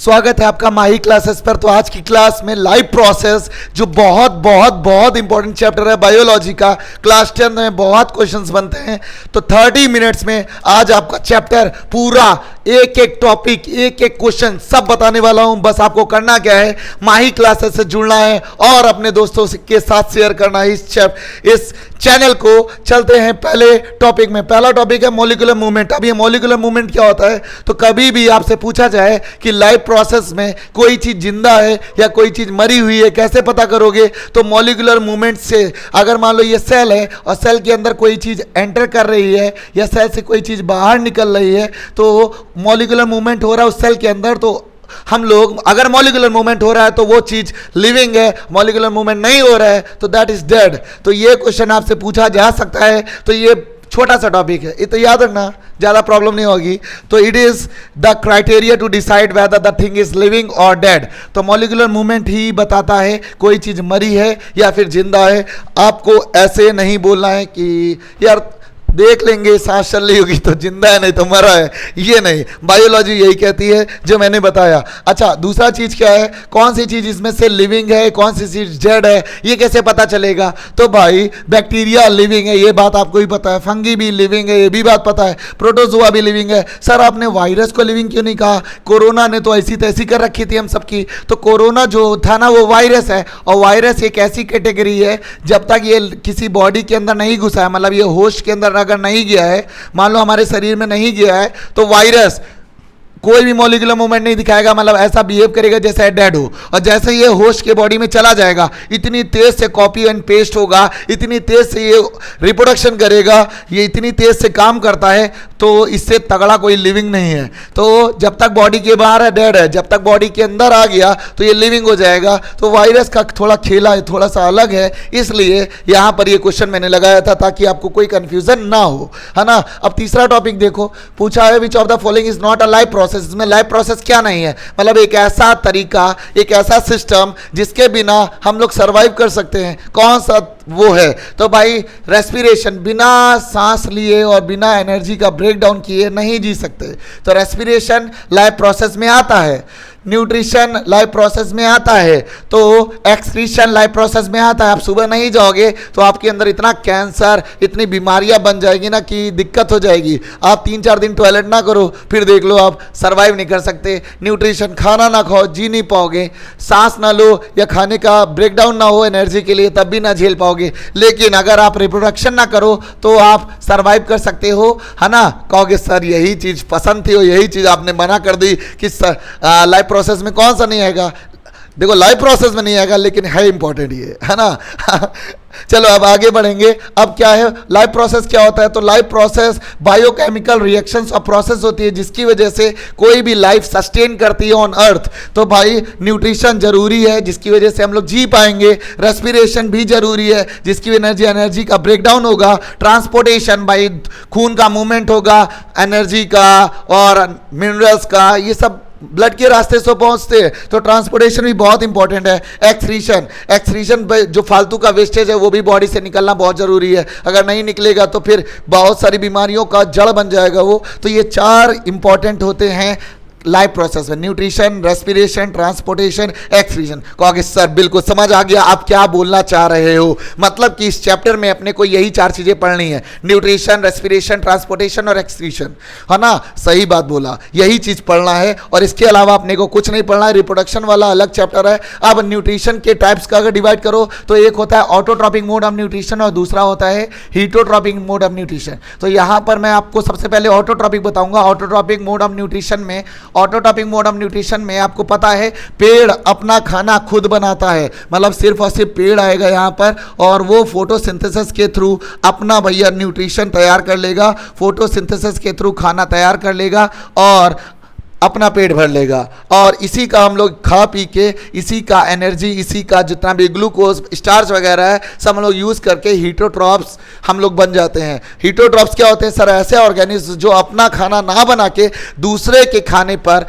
स्वागत है आपका माही क्लासेस पर। तो आज की क्लास में लाइफ प्रोसेस जो बहुत बहुत बहुत इंपॉर्टेंट चैप्टर है बायोलॉजी का, क्लास 10 में बहुत क्वेश्चंस बनते हैं। तो 30 मिनट्स में आज आपका चैप्टर पूरा एक एक टॉपिक एक एक क्वेश्चन सब बताने वाला हूं। बस आपको करना क्या है, माही क्लासेस से जुड़ना है और अपने दोस्तों के साथ शेयर करना है इस चैनल को। चलते हैं पहले टॉपिक में। पहला टॉपिक है मॉलिक्यूलर मूवमेंट। अब ये मॉलिक्यूलर मूवमेंट क्या होता है, तो कभी भी आपसे पूछा जाए कि लाइफ प्रोसेस में कोई चीज जिंदा है या कोई चीज मरी हुई है कैसे पता करोगे, तो मॉलिक्यूलर मूवमेंट से। अगर मान लो ये सेल है और सेल के अंदर कोई चीज एंटर कर रही है या सेल से कोई चीज बाहर निकल रही है तो मॉलिक्यूलर मूवमेंट हो रहा है उस सेल के अंदर। तो हम लोग, अगर मॉलिक्यूलर मूवमेंट हो रहा है तो वो चीज लिविंग है, मॉलिक्यूलर मूवमेंट नहीं हो रहा है तो दैट इज डेड। तो ये क्वेश्चन आपसे पूछा जा सकता है। तो ये छोटा सा टॉपिक है, ये तो याद रखना, ज़्यादा प्रॉब्लम नहीं होगी। तो it is the criteria to decide whether the thing is living और डेड। तो मॉलिक्यूलर मूवमेंट ही बताता है कोई चीज़ मरी है या फिर जिंदा है। आपको ऐसे नहीं बोलना है कि यार देख लेंगे सांस चल रही होगी तो जिंदा है नहीं तो मरा है, ये नहीं। बायोलॉजी यही कहती है जो मैंने बताया। अच्छा, दूसरा चीज क्या है, कौन सी चीज इसमें से लिविंग है कौन सी चीज डेड है, ये कैसे पता चलेगा। तो भाई बैक्टीरिया लिविंग है ये बात आपको ही पता है, फंगी भी लिविंग है ये भी बात पता है, प्रोटोजोआ भी लिविंग है। सर आपने वायरस को लिविंग क्यों नहीं कहा, कोरोना ने तो ऐसी तैसी कर रखी थी हम सबकी। तो कोरोना जो था ना वो वायरस है, और वायरस एक ऐसी कैटेगरी है जब तक ये किसी बॉडी के अंदर नहीं घुसा है, मतलब ये होस्ट के अंदर अगर नहीं गया है, मान लो हमारे शरीर में नहीं गया है, तो वायरस कोई भी मॉलिक्यूलर मूवमेंट नहीं दिखाएगा, मतलब ऐसा बिहेव करेगा जैसे डेड हो। और जैसे ये होस्ट के बॉडी में चला जाएगा इतनी तेज से कॉपी एंड पेस्ट होगा, इतनी तेज से ये रिप्रोडक्शन करेगा, ये इतनी तेज से काम करता है, तो इससे तगड़ा कोई लिविंग नहीं है। तो जब तक बॉडी के बाहर है डेड है, जब तक बॉडी के अंदर आ गया तो ये लिविंग हो जाएगा। तो वायरस का थोड़ा खेला है, थोड़ा सा अलग है, इसलिए यहाँ पर ये क्वेश्चन मैंने लगाया था ताकि आपको कोई कंफ्यूजन ना हो, है ना। अब तीसरा टॉपिक देखो, पूछा है which of the following is not a life process. इसमें लाइफ प्रोसेस क्या नहीं है, मतलब एक ऐसा तरीका, एक ऐसा सिस्टम जिसके बिना हम लोग सरवाइव कर सकते हैं, कौन सा वो है। तो भाई रेस्पिरेशन, बिना सांस लिए और बिना एनर्जी का ब्रेकडाउन किए नहीं जी सकते, तो रेस्पिरेशन लाइफ प्रोसेस में आता है। न्यूट्रिशन लाइफ प्रोसेस में आता है, तो एक्सक्रीशन लाइफ प्रोसेस में आता है। आप सुबह नहीं जाओगे तो आपके अंदर इतना कैंसर, इतनी बीमारियां बन जाएगी ना कि दिक्कत हो जाएगी। आप 3-4 दिन टॉयलेट ना करो फिर देख लो आप सरवाइव नहीं कर सकते। न्यूट्रिशन, खाना ना खाओ जी नहीं पाओगे, सांस ना लो या खाने का ब्रेकडाउन ना हो एनर्जी के लिए तब भी ना झेल पाओगे। लेकिन अगर आप रिप्रोडक्शन ना करो तो आप सरवाइव कर सकते हो, है ना। कहोगे सर यही चीज़ पसंद थी और यही चीज़ आपने मना कर दी कि लाइफ प्रोसेस में कौन सा नहीं आएगा। देखो लाइफ प्रोसेस में नहीं आएगा लेकिन है इंपॉर्टेंट ये, है ना। चलो अब आगे बढ़ेंगे। अब क्या है लाइफ प्रोसेस, क्या होता है, तो लाइफ प्रोसेस बायोकेमिकल रिएक्शंस और प्रोसेस होती है जिसकी वजह से कोई भी लाइफ सस्टेन करती है ऑन अर्थ। तो भाई न्यूट्रिशन जरूरी है जिसकी वजह से हम लोग जी पाएंगे, रेस्पिरेशन भी जरूरी है जिसकी एनर्जी का ब्रेकडाउन होगा, ट्रांसपोर्टेशन भाई खून का मूवमेंट होगा एनर्जी का और मिनरल्स का, ये सब ब्लड के रास्ते से पहुंचते हैं, तो ट्रांसपोर्टेशन भी बहुत इंपॉर्टेंट है। एक्सक्रीशन जो फालतू का वेस्टेज है वो भी बॉडी से निकलना बहुत जरूरी है, अगर नहीं निकलेगा तो फिर बहुत सारी बीमारियों का जड़ बन जाएगा वो। तो ये 4 इंपॉर्टेंट होते हैं लाइफ प्रोसेस में, न्यूट्रिशन, रेस्पिरेशन, ट्रांसपोर्टेशन, एक्सक्रीशन। कहोगे सर बिल्कुल समझ आ गया आप क्या बोलना चाह रहे हो, मतलब कि इस चैप्टर में अपने को यही 4 चीजें पढ़नी है, न्यूट्रिशन, रेस्पिरेशन, ट्रांसपोर्टेशन और एक्सक्रीशन, है ना। सही बात बोला, यही चीज पढ़ना है और इसके अलावा अपने को कुछ नहीं पढ़ना है। रिप्रोडक्शन वाला अलग चैप्टर है। अब न्यूट्रिशन के टाइप्स का अगर डिवाइड करो तो एक होता है ऑटोट्रॉपिक मोड ऑफ न्यूट्रिशन और दूसरा होता है हीटोट्रॉपिक मोड ऑफ न्यूट्रिशन। तो यहाँ पर मैं आपको सबसे पहले ऑटोट्रॉपिक बताऊंगा। ऑटोट्रॉपिक मोड ऑफ न्यूट्रिशन में आपको पता है पेड़ अपना खाना खुद बनाता है, मतलब सिर्फ और सिर्फ पेड़ आएगा यहाँ पर और वो फोटोसिंथेसिस के थ्रू अपना भैया न्यूट्रिशन तैयार कर लेगा, फोटोसिंथेसिस के थ्रू खाना तैयार कर लेगा और अपना पेट भर लेगा। और इसी का हम लोग खा पी के, इसी का एनर्जी, इसी का जितना भी ग्लूकोज, स्टार्च वगैरह है सब हम लोग यूज़ करके हीटोट्रॉप्स हम लोग बन जाते हैं। हीटोट्रॉप्स क्या होते हैं सर, ऐसे ऑर्गेनिज्म जो अपना खाना ना बना के दूसरे के खाने पर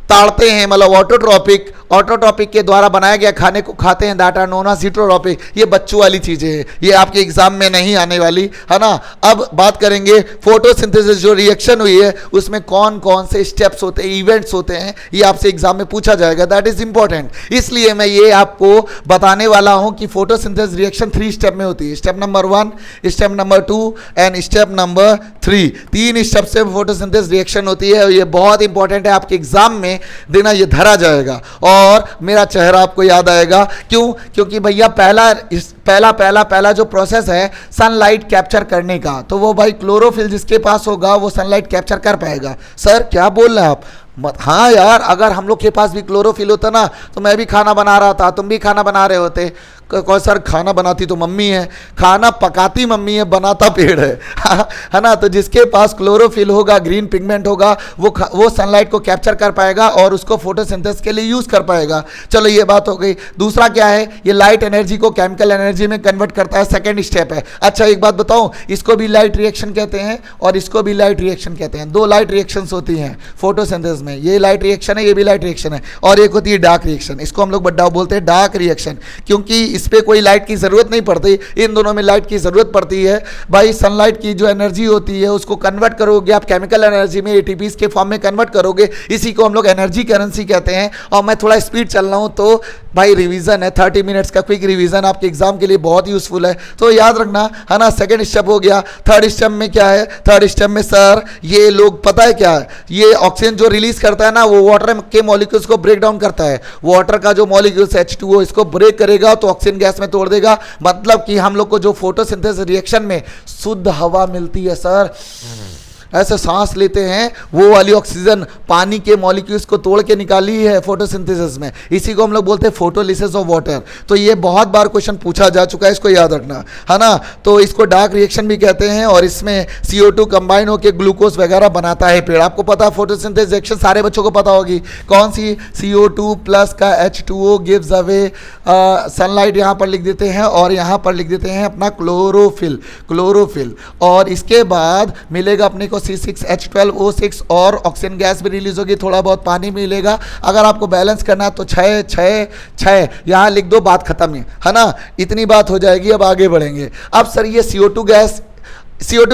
ताड़ते हैं, मतलब ऑटोट्रॉपिक, ऑटोट्रॉपिक के द्वारा बनाया गया खाने को खाते हैं, दैट आर नोन एज हीटरोट्रॉपिक। ये बच्चों वाली चीजें हैं, ये आपके एग्जाम में नहीं आने वाली है ना। अब बात करेंगे फोटोसिंथेसिस, जो रिएक्शन हुई है उसमें कौन कौन से स्टेप्स होते हैं, इवेंट्स होते हैं, ये आपसे एग्जाम में पूछा जाएगा, दैट इज इंपॉर्टेंट। इसलिए मैं ये आपको बताने वाला हूं कि फोटोसिंथेसिस रिएक्शन 3 स्टेप में होती है, step number 1, step number 2 and step number 3। 3 step से फोटोसिंथेसिस रिएक्शन होती है, और ये बहुत इंपॉर्टेंट है, आपके एग्जाम में देना ये धरा जाएगा और मेरा चेहरा आपको याद आएगा। क्यों? क्योंकि भैया पहला जो प्रोसेस है सनलाइट कैप्चर करने का, तो वो भाई क्लोरोफिल जिसके पास होगा वो सनलाइट कैप्चर कर पाएगा। सर क्या बोल रहे हैं आप? हाँ यार, अगर हम लोग के पास भी क्लोरोफिल होता ना तो मैं भी खाना बना रहा था, तुम भी खाना बना रहे होते। कौन सर खाना बनाती तो मम्मी है, खाना पकाती मम्मी है, बनाता पेड़ है ना। तो जिसके पास क्लोरोफिल होगा, ग्रीन पिगमेंट होगा, वो सनलाइट को कैप्चर कर पाएगा और उसको फोटोसिंथेसिस के लिए यूज कर पाएगा। चलो ये बात हो गई। दूसरा क्या है, ये लाइट एनर्जी को केमिकल एनर्जी में कन्वर्ट करता है, सेकेंड स्टेप है। अच्छा एक बात बताऊं, इसको भी लाइट रिएक्शन कहते हैं और इसको भी लाइट रिएक्शन कहते हैं। 2 लाइट रिएक्शंस होती हैं फोटोसिंथेसिस में, ये लाइट रिएक्शन है, ये भी लाइट रिएक्शन है, और एक होती है डार्क रिएक्शन, इसको हम लोग बड्डा बोलते हैं डार्क रिएक्शन, क्योंकि इस पे कोई लाइट की जरूरत नहीं पड़ती। इन दोनों में लाइट की जरूरत पड़ती है। भाई सनलाइट की जो एनर्जी होती है उसको कन्वर्ट करोगे आप केमिकल एनर्जी में, एटीपीज के फॉर्म में कन्वर्ट करोगे, इसी को हम लोग एनर्जी करेंसी कहते हैं। और मैं थोड़ा स्पीड चल रहा हूं तो भाई रिवीजन है, 30 मिनट्स का क्विक रिवीजन आपके एग्जाम के लिए बहुत यूजफुल है, तो याद रखना है ना। सेकंड स्टेप हो गया। थर्ड स्टेप में क्या है? थर्ड स्टेप में सर ये लोग पता है क्या है, ये ऑक्सीजन जो रिलीज करता है ना वो वाटर के मॉलिक्यूल्स को ब्रेक डाउन करता है। वाटर का जो मॉलिक्यूल्स H2O इसको ब्रेक करेगा तो ऑक्सीजन गैस में तोड़ देगा, मतलब कि हम लोग को जो फोटोसिंथेसिस रिएक्शन में शुद्ध हवा मिलती है सर, ऐसे सांस लेते हैं, वो वाली ऑक्सीजन पानी के मॉलिक्यूल्स को तोड़ के निकाली है फोटोसिंथेसिस में, इसी को हम लोग बोलते हैं फोटोलिसिस ऑफ वाटर। तो ये बहुत बार क्वेश्चन पूछा जा चुका है, इसको याद रखना है ना। तो इसको डार्क रिएक्शन भी कहते हैं और इसमें CO2 कंबाइन होकर ग्लूकोज वगैरह बनाता है पेड़। आपको पता है फोटोसिंथेसिस रिएक्शन सारे बच्चों को पता होगी, कौन सी? CO2 प्लस का H2O गिव्स अवे सनलाइट, यहाँ पर लिख देते हैं और यहाँ पर लिख देते हैं अपना क्लोरोफिल, और इसके बाद मिलेगा अपने को C6H12O6 और ऑक्सीजन गैस भी रिलीज होगी, थोड़ा बहुत पानी मिलेगा। अगर आपको बैलेंस करना है तो 6 यहाँ लिख दो, बात खत्म है ना। इतनी बात हो जाएगी, अब आगे बढ़ेंगे। अब सर ये CO2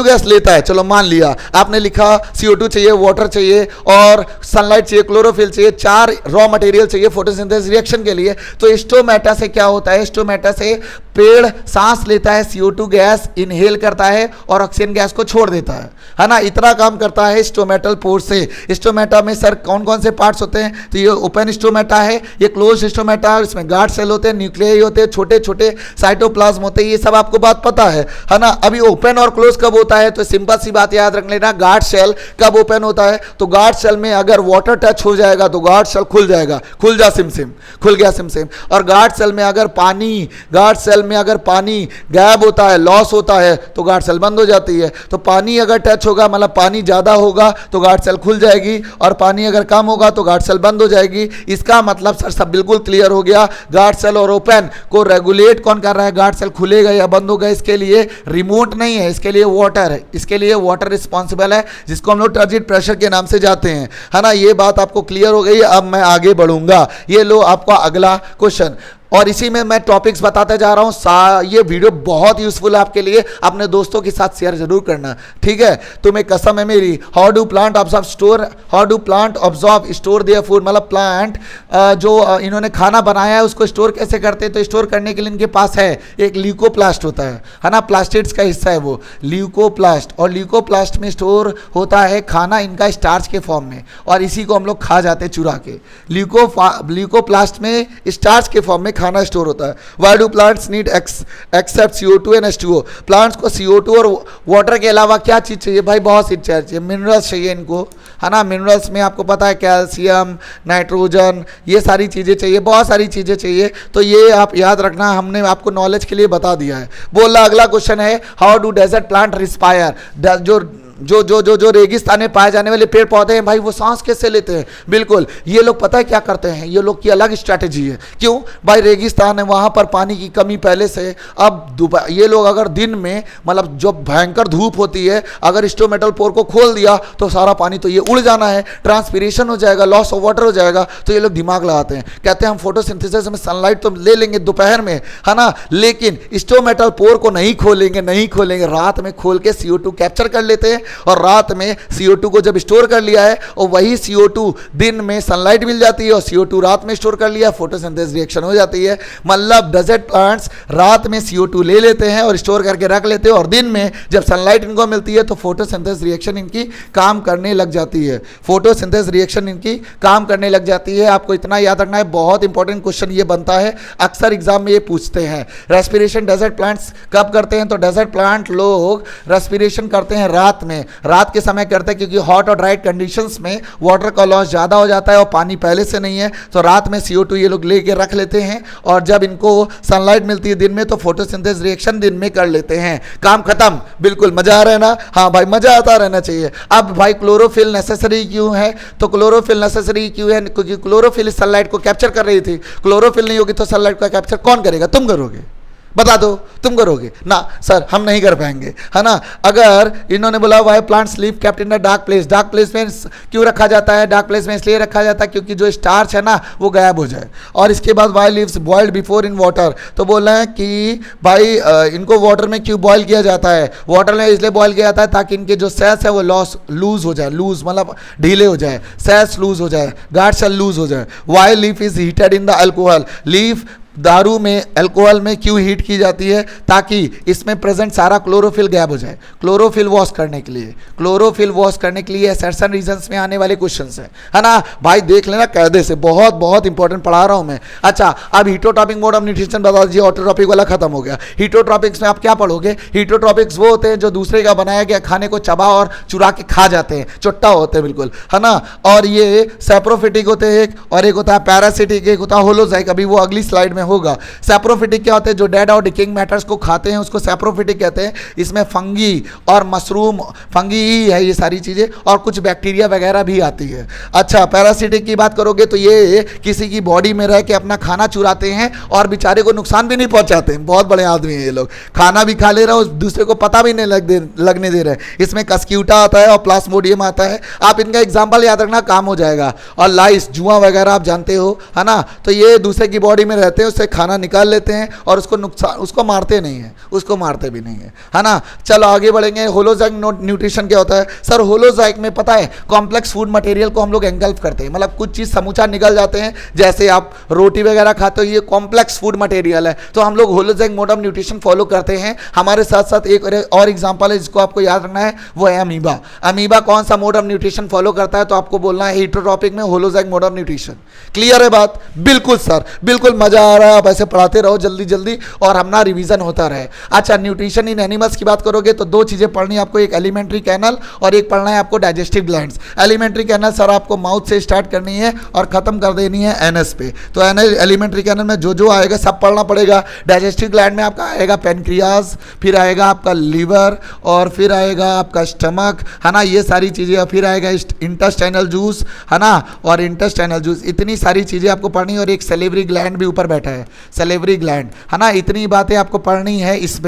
गैस लेता है, चलो मान लिया आपने लिखा CO2 चाहिए, वाटर चाहिए और सनलाइट चाहिए, क्लोरोफिल चाहिए, 4 रॉ मटेरियल चाहिए फोटोसिंथेसिस रिएक्शन के लिए। तो स्टोमेटा से क्या होता है? स्टोमेटा से पेड़ सांस लेता है, CO2 गैस इनहेल करता है और ऑक्सीजन गैस को छोड़ देता है ना। इतना काम करता है स्टोमेटल पोर से। स्टोमेटा में सर कौन कौन से पार्ट्स होते हैं? तो ये ओपन स्टोमेटा है, ये क्लोज स्टोमेटा है, इसमें गार्ड सेल होते हैं, न्यूक्लियाई होते हैं, छोटे छोटे साइटोप्लाज्म होते हैं, ये सब आपको बात पता है ना। अभी ओपन और क्लोज कब होता है? तो सिंपल सी बात याद रख लेना, गार्ड सेल कब ओपन होता है? तो गार्ड सेल में अगर वाटर टच हो जाएगा तो गार्ड सेल खुल जाएगा, खुल गया सिम। और गार्ड सेल में अगर पानी गायब होता है, लॉस होता है, तो गार्ड सेल बंद हो जाती है। तो पानी अगर टच होगा, मतलब पानी ज्यादा होगा तो गार्ड सेल खुल जाएगी, और पानी अगर कम होगा तो गार्ड सेल बंद हो जाएगी। इसका मतलब सर सब बिल्कुल क्लियर हो गया। गार्ड सेल और ओपन को रेगुलेट कौन कर रहा है? गार्ड सेल खुलेगा या बंद होगा, इसके लिए रिमोट नहीं है, इसके लिए वाटर है, इसके लिए वाटर रिस्पॉन्सिबल है, जिसको हम लोग टर्जिट प्रेशर के नाम से जाते हैं, है ना। ये बात आपको क्लियर हो गई। अब मैं आगे बढ़ूंगा, ये लो आपका अगला क्वेश्चन, और इसी में मैं टॉपिक्स बताते जा रहा हूं। ये वीडियो बहुत यूजफुल है आपके लिए, अपने दोस्तों के साथ शेयर जरूर करना, ठीक है। तुम्हें कसम है मेरी। How do plant observe store their food, मतलब प्लांट जो इन्होंने खाना बनाया है उसको स्टोर कैसे करते हैं? तो स्टोर करने के लिए इनके पास है एक ल्यूकोप्लास्ट होता है ना, प्लास्टिड्स का हिस्सा है वो ल्यूकोप्लास्ट, और ल्यूकोप्लास्ट में स्टोर होता है खाना इनका स्टार्च के फॉर्म में, और इसी को हम लोग खा जाते हैं चुरा के। ल्यूकोप्लास्ट में स्टार्च के फॉर्म में खाना स्टोर होता है। Why do plants need except CO2 and H2O? Plants को CO2 और वाटर के अलावा क्या चीज चाहिए? भाई बहुत सी चीज चाहिए, मिनरल्स चाहिए इनको, है ना। मिनरल्स में आपको पता है कैल्शियम, नाइट्रोजन, ये सारी चीजें चाहिए, बहुत सारी चीजें चाहिए। तो ये आप याद रखना, हमने आपको नॉलेज के लिए बता दिया है। बोला अगला क्वेश्चन है, how do desert plant respire? जो जो जो जो जो रेगिस्तान में पाए जाने वाले पेड़ पौधे हैं भाई, वो सांस कैसे लेते हैं? बिल्कुल, ये लोग पता है क्या करते हैं, ये लोग की अलग स्ट्रैटेजी है। क्यों भाई? रेगिस्तान है, वहां पर पानी की कमी पहले से। अब ये लोग अगर दिन में मतलब जो भयंकर धूप होती है, अगर स्टोमेटल पोर को खोल दिया तो सारा पानी तो ये उड़ जाना है, ट्रांसपीरेशन हो जाएगा, लॉस ऑफ वाटर हो जाएगा। तो ये लोग दिमाग लगाते हैं, कहते हैं हम फोटोसिंथेसिस में सनलाइट तो ले लेंगे दोपहर में, है ना, लेकिन स्टोमेटल पोर को नहीं खोलेंगे, रात में खोल के CO2 कैप्चर कर लेते हैं, और रात में CO2 को जब स्टोर कर लिया है और वही CO2 दिन में सनलाइट मिल जाती है और CO2 रात में स्टोर कर लिया, फोटोसिंथेसिस रिएक्शन हो जाती है। मतलब डेजर्ट प्लांट्स रात में CO2 ले लेते हैं और स्टोर करके रख लेते हैं, और दिन में जब सनलाइट इनको मिलती है तो फोटोसिंथेसिस रिएक्शन इनकी काम करने लग जाती है। फोटोसिंथेसिस रिएक्शन इनकी काम करने लग जाती है। आपको इतना याद रखना है, बहुत इंपॉर्टेंट क्वेश्चन ये बनता है, अक्सर एग्जाम में ये पूछते हैं। रेस्पिरेशन डेजर्ट प्लांट्स कब करते हैं? तो डेजर्ट प्लांट लोग रेस्पिरेशन करते हैं रात में, रात के समय करते हैं, क्योंकि हॉट और ड्राई कंडीशंस में वाटर का लॉस ज़्यादा हो जाता है और पानी पहले से नहीं है, तो रात में CO2 ये लोग लेके रख लेते हैं, और जब इनको सनलाइट मिलती है दिन में तो फोटोसिंथेसिस रिएक्शन दिन में कर लेते हैं। काम खत्म। बिल्कुल, मजा आ रहा है ना? हाँ भाई, मजा आता रहना चाहिए। अब भाई क्लोरोफिल नेसेसरी क्यों है? तो क्लोरोफिल नेसेसरी क्यों है? क्योंकि क्लोरोफिल सनलाइट को कैप्चर कर रही थी। क्लोरोफिल नहीं होगी तो सनलाइट का कैप्चर कौन करेगा? तुम करोगे, बता दो, तुम करोगे ना? सर हम नहीं कर पाएंगे, है ना। अगर इन्होंने बोला why plant sleep kept in the dark place, dark place में क्यों रखा जाता है? डार्क प्लेस में इसलिए रखा जाता है क्योंकि जो स्टार्च है ना वो गायब हो जाए। और इसके बाद why leaves boiled before in water, तो बोल रहे हैं कि भाई इनको वाटर में क्यों बॉयल किया जाता है? वाटर में इसलिए बॉयल किया जाता है ताकि इनके जो सेल्स है वो लूज हो जाए, लूज मतलब ढीले हो जाए, सेल्स लूज हो जाए, गार्ड सेल लूज हो जाए। Why leaf is heated in the alcohol, leaf दारू में अल्कोहल में क्यों हीट की जाती है? ताकि इसमें प्रेजेंट सारा क्लोरोफिल गायब हो जाए, क्लोरोफिल वॉश करने के लिए, क्लोरोफिल वॉश करने के लिए। सर्टन रीजंस में आने वाले क्वेश्चंस हैं, है ना भाई, देख लेना कायदे से, बहुत बहुत इंपॉर्टेंट पढ़ा रहा हूं मैं। अच्छा, अब हीटोट्रॉपिक मोड ऑफ न्यूट्रिशन बता दीजिए। ऑटोट्रॉपिक वाला खत्म हो गया। हीटोट्रॉपिक्स में आप क्या पढ़ोगे? हीटोट्रॉपिक्स वो होते हैं जो दूसरे का बनाया गया खाने को चबा और चुरा के खा जाते हैं, चुट्टा होते हैं बिल्कुल, है ना। और ये सैप्रोफिटिक होते हैं एक, और एक होता है पैरासिटिक, एक होता है होलोजाइक। अभी वो अगली स्लाइड में होगा। सैप्रोफिटिक क्या होते हैं? जो डेड और डिकेइंग मैटर्स को खाते हैं उसको सैप्रोफिटिक कहते हैं। इसमें फंगी और मशरूम, फंगी ही है ये सारी चीजें, और कुछ बैक्टीरिया वगैरह भी आती है। अच्छा, पैरासिटिक की बात करोगे तो ये किसी की बॉडी में रह के अपना खाना चुराते हैं और बेचारे को नुकसान भी नहीं पहुंचाते हैं। बहुत बड़े आदमी हैं ये लोग, खाना भी खा ले रहे हो, दूसरे को पता भी नहीं लगने दे रहे। इसमें कस्क्यूटा आता है और प्लास्मोडियम आता है। आप इनका एग्जाम्पल याद रखना, काम हो जाएगा। और लाइस, जुआ वगैरह आप जानते हो, है ना। तो ये दूसरे की बॉडी में रहते हैं, उससे खाना निकाल लेते हैं और उसको नुकसान, उसको मारते नहीं है, उसको मारते भी नहीं है ना। चलो आगे बढ़ेंगे। होलोजाइक न्यूट्रिशन क्या होता है? सर होलोजाइक में पता है कॉम्प्लेक्स फूड मटेरियल को हम लोग एंगल्फ करते हैं, मतलब कुछ चीज समूचा निकल जाते हैं। जैसे आप रोटी वगैरह खाते हो, ये कॉम्प्लेक्स फूड मटेरियल है, तो हम लोग होलोजाइक मोड ऑफ न्यूट्रिशन फॉलो करते हैं। हमारे साथ साथ एक और एग्जांपल है जिसको आपको याद रखना है, वो है अमीबा। अमीबा कौन सा मोड ऑफ न्यूट्रिशन फॉलो करता है? तो आपको बोलना है हीटरोट्रॉपिक में होलोजाइक मोड ऑफ न्यूट्रिशन। क्लियर है बात? बिल्कुल सर, बिल्कुल मजा आ रहा है। आप ऐसे पढ़ाते रहो जल्दी जल्दी और हमारा रिवीजन होता रहे। अच्छा, न्यूट्रिशन इन एनिमल्स की बात करोगे तो दो चीजें पढ़नी है आपको, एक एलिमेंट्री कैनल और एक पढ़ना है आपको digestive glands. Alimentary canal sir आपको माउथ से स्टार्ट करनी है और खत्म कर देनी है एनएस पे। तो एलिमेंट्री कैनल में जो जो आएगा सब पढ़ना पड़ेगा। डाइजेस्टिव ग्लैंड में आपका आएगा पेनक्रियाज, फिर आएगा आपका लीवर, और फिर आएगा आपका स्टमक, है ना, ये सारी चीजें। और फिर आएगा इंटेस्टाइनल जूस, है ना, और इंटेस्टाइनल जूस, इतनी सारी चीजें आपको पढ़नी। और एक सेलेवरी ग्लैंड भी ऊपर बैठा है, सेलेवरी ग्लैंड, है ना। इतनी बातें आपको पढ़नी है, इस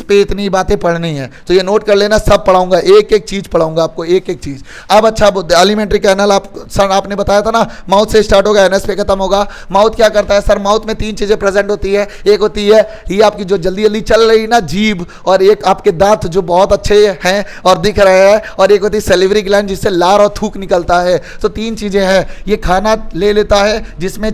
पे इतनी बातें पढ़नी है, तो ये नोट कर लेना। सब पढ़ाऊंगा, एक एक चीज पढ़ाऊंगा आपको, एक एक चीज। अब अच्छा, एलिमेंट्री कैनल आप सर आपने बताया था ना, माउथ से स्टार्ट होगा, एनएस पे खत्म होगा। माउथ क्या करता है सर? माउथ में तीन चीजें प्रेजेंट होती है। एक होती है ये आपकी जो जल्दी जल्दी चल रही ना जीभ, और एक आपके दांत जो बहुत अच्छे हैं और दिख रहे हैं, और एक होती है सेलिवरी ग्लैंड जिससे लार और थूक निकलता है। तो तीन चीजें हैं। ये खाना ले लेता है जिसमें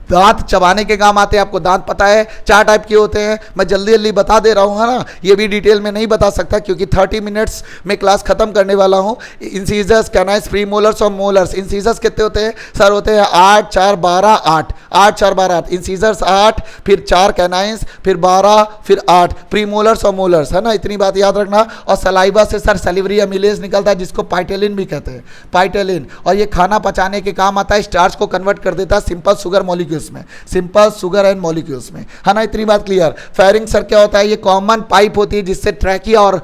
दांत चबाने के काम आते हैं। आपको दांत पता है 4 टाइप के होते हैं, मैं जल्दी जल्दी बता दे रहा हूँ, है ना। ये भी डिटेल में नहीं बता सकता क्योंकि 30 मिनट्स में क्लास खत्म करने वाला हूँ। इंसीजर्स, कैनाइज, प्रीमोलर्स और मोलर्स। इंसीजर्स कितने होते हैं सर? होते हैं 8, 4, 12, 8। 8 4 12 8, इंसीजर्स 8, फिर 4 कैनाइंस, फिर 12, फिर 8 प्रीमोलर्स और मोलर्स, है ना, इतनी बात याद रखना। और सलाइवा से सर सैलिवरी एमिलेज निकलता है जिसको पाइटेलिन भी कहते हैं, पाइटेलिन, और ये खाना पचाने के काम आता है, स्टार्च को कन्वर्ट कर देता है सिंपल शुगर मॉलिक्यूल्स में, सिंपल शुगर एंड मॉलिक्यूल्स में, है ना, इतनी बात क्लियर। फेरिंग सर क्या होता है, ये कॉमन पाइप होती है जिससे ट्रैकिया और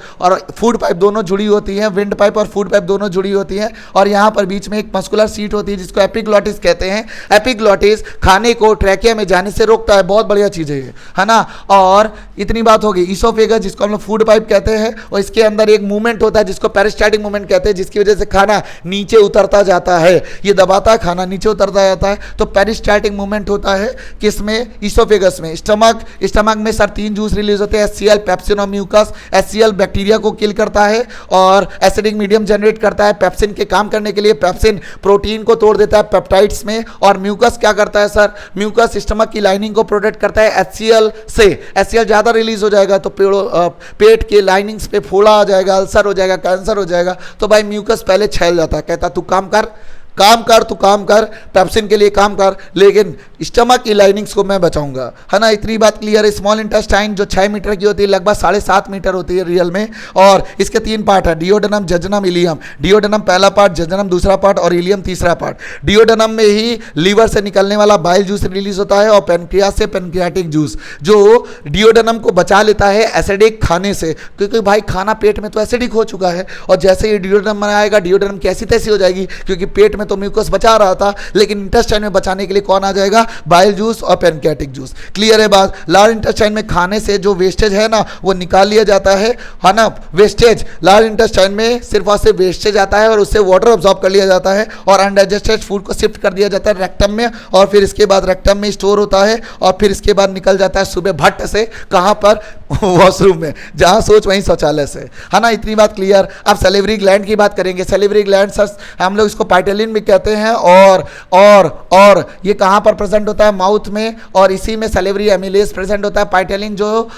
फूड पाइप दोनों जुड़ी होती हैं, विंड पाइप और फूड पाइप दोनों जुड़ी होती हैं, और यहाँ पर बीच में एक मस्कुलर सीट होती है जिसको एपिग्लॉटिस कहते हैं। एपिग्लॉटिस खाने को ट्रैकिया में जाने से रोकता है, बहुत बढ़िया चीज़ है ये, है ना। और इतनी बात होगी, ईसोफेगस जिसको हम लोग फूड पाइप कहते हैं, और इसके अंदर एक मूवमेंट होता है जिसको पेरिस्टाल्टिक मूवमेंट कहते हैं, जिसकी वजह से खाना नीचे उतरता जाता है, ये दबाता है खाना नीचे उतरता जाता है, तो पेरिस्टाल्टिक मूवमेंट होता है किसमें, ईसोफेगस में। स्टमक में सर 3 जूस रिलीज होते हैं, HCl, पेप्सिन और म्यूकस। HCl बैक्टीरिया को किल करता है और एसिडिक मीडियम जनरेट करता है। पेप्सिन के काम करने के लिए पेप्सिन प्रोटीन को तोड़ देता है पेप्टाइड्स में, और म्यूकस क्या करता है सर, म्यूकस स्टमक की लाइनिंग को प्रोटेक्ट करता है HCl से। HCl ज़्यादा रिलीज हो जाएगा तो पेट के लाइनिंग्स पे फोड़ा आ जाएगा, अल्सर हो जाएगा, कैंसर हो जाएगा, तो भाई म्यूकस पहले छैल जाता है, कहता तू काम कर, तू काम कर, पेप्सिन के लिए काम कर, लेकिन स्टमक की लाइनिंग्स को मैं बचाऊंगा, है ना, इतनी बात क्लियर है। स्मॉल इंटेस्टाइन जो 6 मीटर की होती है, लगभग 7.5 मीटर होती है रियल में, और इसके 3 पार्ट है, डिओडेनम, जजनम, इलियम। डिओडेनम पहला पार्ट, जजनम दूसरा पार्ट और इलियम तीसरा पार्ट। डिओडेनम में ही लीवर से निकलने वाला बाइल जूस रिलीज होता है, और पेनक्रियास से पेनक्रियाटिक जूस, जो डिओडेनम को बचा लेता है एसिडिक खाने से, क्योंकि भाई खाना पेट में तो एसिडिक हो चुका है, और जैसे ही डिओडेनम बनाएगा, डिओडेनम कैसी तैसी हो जाएगी, क्योंकि पेट में तो म्यूकस बचा रहा था, लेकिन इंटेस्टाइन में बचाने के लिए कौन आ जाएगा, बाइल जूस और पेनक्रियाटिक जूस। क्लियर है बात। लार्ज इंटेस्टाइन में खाने से जो वेस्टेज है ना वो निकाल लिया जाता है ना, वेस्टेज लार्ज इंटेस्टाइन में सिर्फ और सिर्फ वेस्टेज आता है, और उससे वाटर अब्सॉर्ब कर लिया जाता है, और अनडाइजेस्टेड फूड को शिफ्ट कर दिया जाता है रेक्टम में, और फिर इसके बाद रेक्टम में स्टोर होता है, और फिर इसके बाद निकल जाता है सुबह भट्ट से, कहाँ पर, वॉशरूम में, जहाँ सोच वहीं शौचालय से, है ना, इतनी बात क्लियर। अब सैलिवरी ग्लैंड की बात करेंगे। सैलिवरी ग्लैंड सर हम लोग इसको पाइटेलिन भी कहते हैं, और ये कहाँ पर प्रेजेंट होता है, माउथ में, और इसी में सैलिवरी एमिलेज प्रेजेंट होता है। पाइटेलिन जो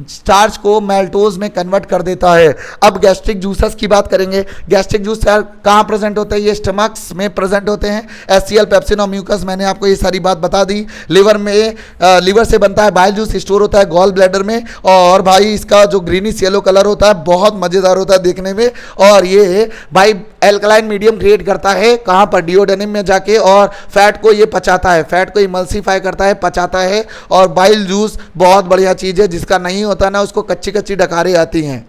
स्टार्च को मैल्टोज में कन्वर्ट कर देता है। अब गैस्ट्रिक जूसेस की बात करेंगे। गैस्ट्रिक जूस कहाँ प्रेजेंट होते हैं, ये स्टमक्स में प्रेजेंट होते हैं। HCl, पेप्सिन और म्यूकस, मैंने आपको ये सारी बात बता दी। लिवर में लिवर से बनता है बाइल जूस, स्टोर होता है गॉल ब्लैडर में, और भाई इसका जो ग्रीनिश येलो कलर होता है बहुत मज़ेदार होता है देखने में, और ये भाई एल्कलाइन मीडियम क्रिएट करता है कहाँ पर, डिओडेनम में जाके, और फैट को ये पचाता है, फैट को इमल्सीफाई करता है, पचाता है। और बाइल जूस बहुत बढ़िया चीज़ है, जिसका नहीं होता ना उसको कच्ची कच्ची डकारें आती हैं।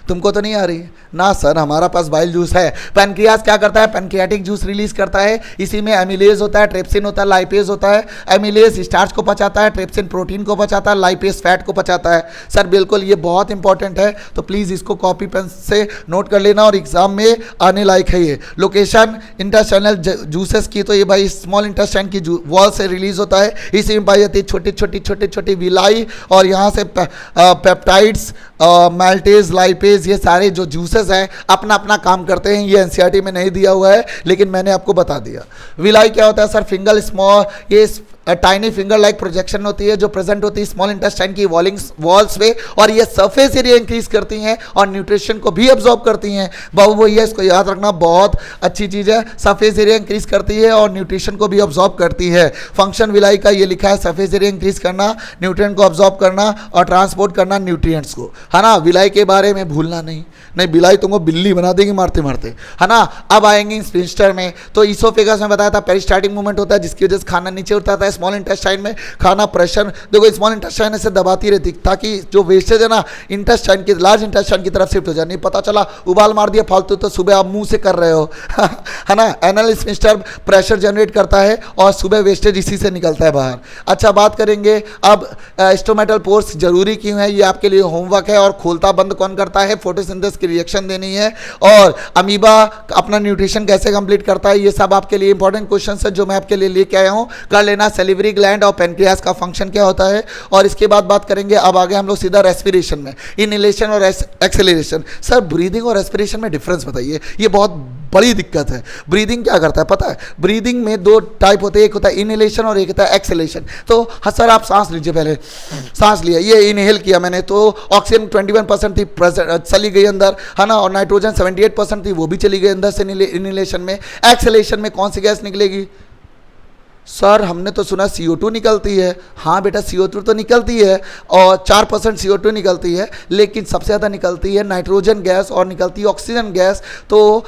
तुमको तो नहीं आ रही ना सर, हमारा पास बाइल जूस है। पैनक्रियास क्या करता है, पैनक्रियाटिक जूस रिलीज करता है, इसी में एमिलेज होता है, ट्रिप्सिन होता है, लाइपेज होता है। एमिलेज स्टार्च को पचाता है, ट्रिप्सिन प्रोटीन को पचाता है, लाइपेज फैट को पचाता है। सर बिल्कुल ये बहुत इंपॉर्टेंट है, तो प्लीज़ इसको कॉपी पेन से नोट कर लेना, और एग्जाम में आने लायक है ये। लोकेशन इंटेस्टाइनल जूसेस की, तो ये भाई स्मॉल इंटेस्टाइन की वॉल से रिलीज होता है, इसी में पाई जाती है छोटी छोटी विलाई, और यहाँ से पेप्टाइड्स, मैल्टेज, लाइपेज, ये सारे जो जूसेस हैं अपना अपना काम करते हैं। ये एनसीईआरटी में नहीं दिया हुआ है, लेकिन मैंने आपको बता दिया। विलाई क्या होता है सर, फिंगर स्मॉल, ये टाइनी फिंगर लाइक प्रोजेक्शन होती है जो प्रेजेंट होती है स्मॉल इंटेस्टाइन की वॉल्स पे, और ये सरफेस एरिया इंक्रीज करती हैं और न्यूट्रिशन को भी अब्जॉर्ब करती हैं। बाबू भैया इसको याद रखना, बहुत अच्छी चीज़ है। सरफेस एरिया इंक्रीज करती है और न्यूट्रिशन को भी अब्जॉर्ब करती है। फंक्शन विलाई का ये लिखा है, सरफेस एरिया इंक्रीज करना, न्यूट्रिएंट को अब्जॉर्ब करना और ट्रांसपोर्ट करना न्यूट्रिएंट्स को, है ना। विलाई के बारे में भूलना नहीं बिलाई तुमको बिल्ली बना देगी मारते मारते, है ना। अब आएंगे स्पिंस्टर में, तो ईसोफेगस में बताया था पेरिस्टाल्टिक मूवमेंट होता है जिसकी वजह से खाना नीचे उतरता है। स्मॉल इंटेस्टाइन में खाना प्रेशर, देखो स्मॉल इंटेस्टाइन ऐसे दबाती रहती ताकि जो वेस्टेज है ना इंटेस्टाइन की, लार्ज इंटेस्टाइन की तरफ शिफ्ट हो जाए। नहीं पता चला उबाल मार दिया फालतू, तो सुबह आप मुंह से कर रहे हो है ना। एनल स्पिंस्टर प्रेशर जनरेट करता है और सुबह वेस्टेज इसी से निकलता है बाहर। अच्छा बात करेंगे अब स्टोमेटल पोर्स जरूरी क्यों है, ये आपके लिए होमवर्क है। और खोलता बंद कौन करता है, फोटोसिंथेसिस की रिएक्शन देनी है। और अमीबा अपना न्यूट्रिशन कैसे कंप्लीट करता है, ये सब आपके लिए इंपॉर्टेंट क्वेश्चन है जो मैं आपके लिए लेके आया हूँ। कर लेना। सैलिवरी ग्लैंड और पेनक्रियास का फंक्शन क्या होता है, और इसके बाद बात करेंगे। अब आगे हम लोग सीधा रेस्पिरेशन में, इनहेलेशन और एक्सेलरेशन। सर ब्रीदिंग और रेस्पिरेशन में डिफरेंस बताइए, ये बहुत बड़ी दिक्कत है। ब्रीदिंग क्या करता है पता है, ब्रीदिंग में दो टाइप होते हैं, एक होता है इनहेलेशन और एक होता है एक्सेलेशन। तो हाँ सर आप सांस लीजिए, पहले सांस लिया, ये इनहेल किया मैंने, तो ऑक्सीजन 21% थी चली गई अंदर, है ना, और नाइट्रोजन 78% थी वो भी चली गई अंदर से इनहेलेशन में। एक्सेलेशन में कौन सी गैस निकलेगी, सर हमने तो सुना CO2 निकलती है। हाँ बेटा, CO2 तो निकलती है और 4% CO2 निकलती है, लेकिन सबसे ज़्यादा निकलती है नाइट्रोजन गैस और निकलती है ऑक्सीजन गैस। तो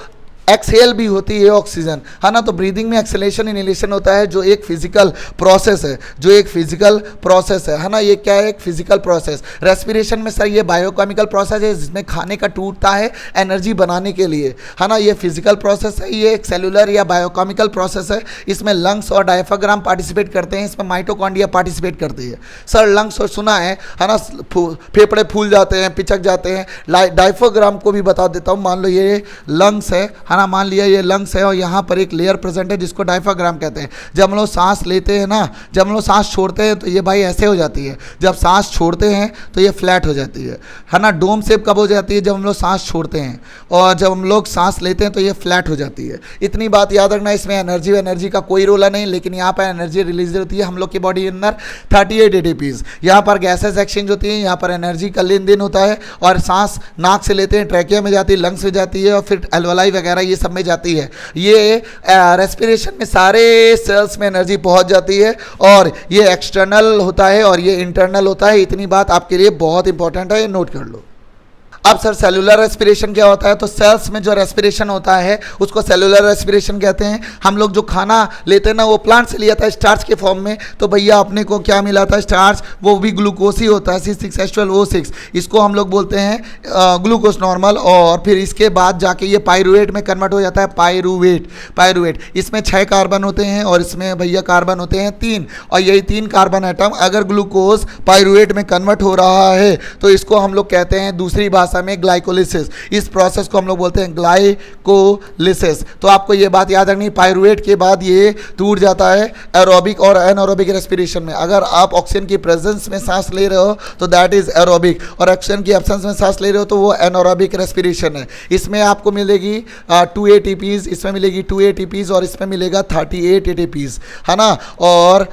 एक्सहेल भी होती है ऑक्सीजन, है ना। तो ब्रीदिंग में एक्सलेशन इनहेलेशन होता है, जो एक फिजिकल प्रोसेस है, जो एक फिजिकल प्रोसेस है ना। ये क्या है? एक फिजिकल प्रोसेस। रेस्पिरेशन में सर ये बायोकेमिकल प्रोसेस है, जिसमें खाने का टूटता है एनर्जी बनाने के लिए, है ना। ये फिजिकल प्रोसेस है, ये एक सेलुलर या बायोकेमिकल प्रोसेस है। इसमें लंग्स और डायफ्राम पार्टिसिपेट करते हैं, इसमें माइटोकॉन्ड्रिया पार्टिसिपेट करती है। सर लंग्स और सुना है ना, फेफड़े फूल जाते हैं, पिचक जाते हैं। डायफ्राम को भी बता देता हूँ। मान लो ये लंग्स है ना, मान लिया ये लंग्स है और यहाँ पर एक लेयर प्रेजेंट है जिसको डायफ्राम कहते हैं। जब हम लोग सांस लेते हैं ना, जब हम लोग सांस छोड़ते हैं तो ये भाई ऐसे हो जाती है, जब सांस छोड़ते हैं तो ये फ्लैट हो जाती है ना। डोम शेप कब हो जाती है? जब हम लोग सांस छोड़ते हैं, और जब हम लोग सांस लेते हैं तो ये फ्लैट हो जाती है। इतनी बात याद रखना। इसमें एनर्जी का कोई रोल नहीं, लेकिन यहाँ पर एनर्जी रिलीज होती है हम लोग की बॉडी के अंदर 38 ATPs। यहाँ पर गैसेस एक्सचेंज होती है, यहाँ पर एनर्जी का लेन देन होता है, और सांस नाक से लेते हैं, ट्रैकिया में जाती है, लंग्स में जाती है, और फिर एल्वलाई वगैरह ये सब में जाती है। ये रेस्पिरेशन में सारे सेल्स में एनर्जी पहुंच जाती है, और ये एक्सटर्नल होता है और ये इंटरनल होता है। इतनी बात आपके लिए बहुत इंपॉर्टेंट है, ये नोट कर लो। अब सर सेलुलर रेस्पिरेशन क्या होता है? तो सेल्स में जो रेस्पिरेशन होता है उसको सेलुलर रेस्पिरेशन कहते हैं। हम लोग जो खाना लेते हैं ना, वो प्लांट से लिया था स्टार्च के फॉर्म में। तो भैया अपने को क्या मिला था? स्टार्च, वो भी ग्लूकोज ही होता है, C6H12O6। इसको हम लोग बोलते हैं ग्लूकोज नॉर्मल। और फिर इसके बाद जाके ये पायरूवेट में कन्वर्ट हो जाता है। पायरूवेट इसमें 6 कार्बन होते हैं और इसमें भैया कार्बन होते हैं 3, और यही 3 कार्बन एटम अगर ग्लूकोज पायरूवेट में कन्वर्ट हो रहा है तो इसको हम लोग कहते हैं दूसरी भाषा में ग्लाइकोलिसिस। इस प्रोसेस को हम लोग बोलते हैं ग्लाइकोलिसिस। तो आपको ये बात याद रखनी, पायरूवेट के बाद ये टूट जाता है एरोबिक और एनारोबिक रेस्पिरेशन में। अगर आप ऑक्सीजन की प्रेजेंस में सांस ले रहे हो तो दैट इज एरोबिक, और ऑक्सीजन की एब्सेंस में सांस ले रहे हो तो वो एनारोबिक रेस्पिरेशन है। इसमें आपको मिलेगी 2 ATPs, इसमें मिलेगी 2 ATPs, और इसमें मिलेगा 38 ATPs, है ना। और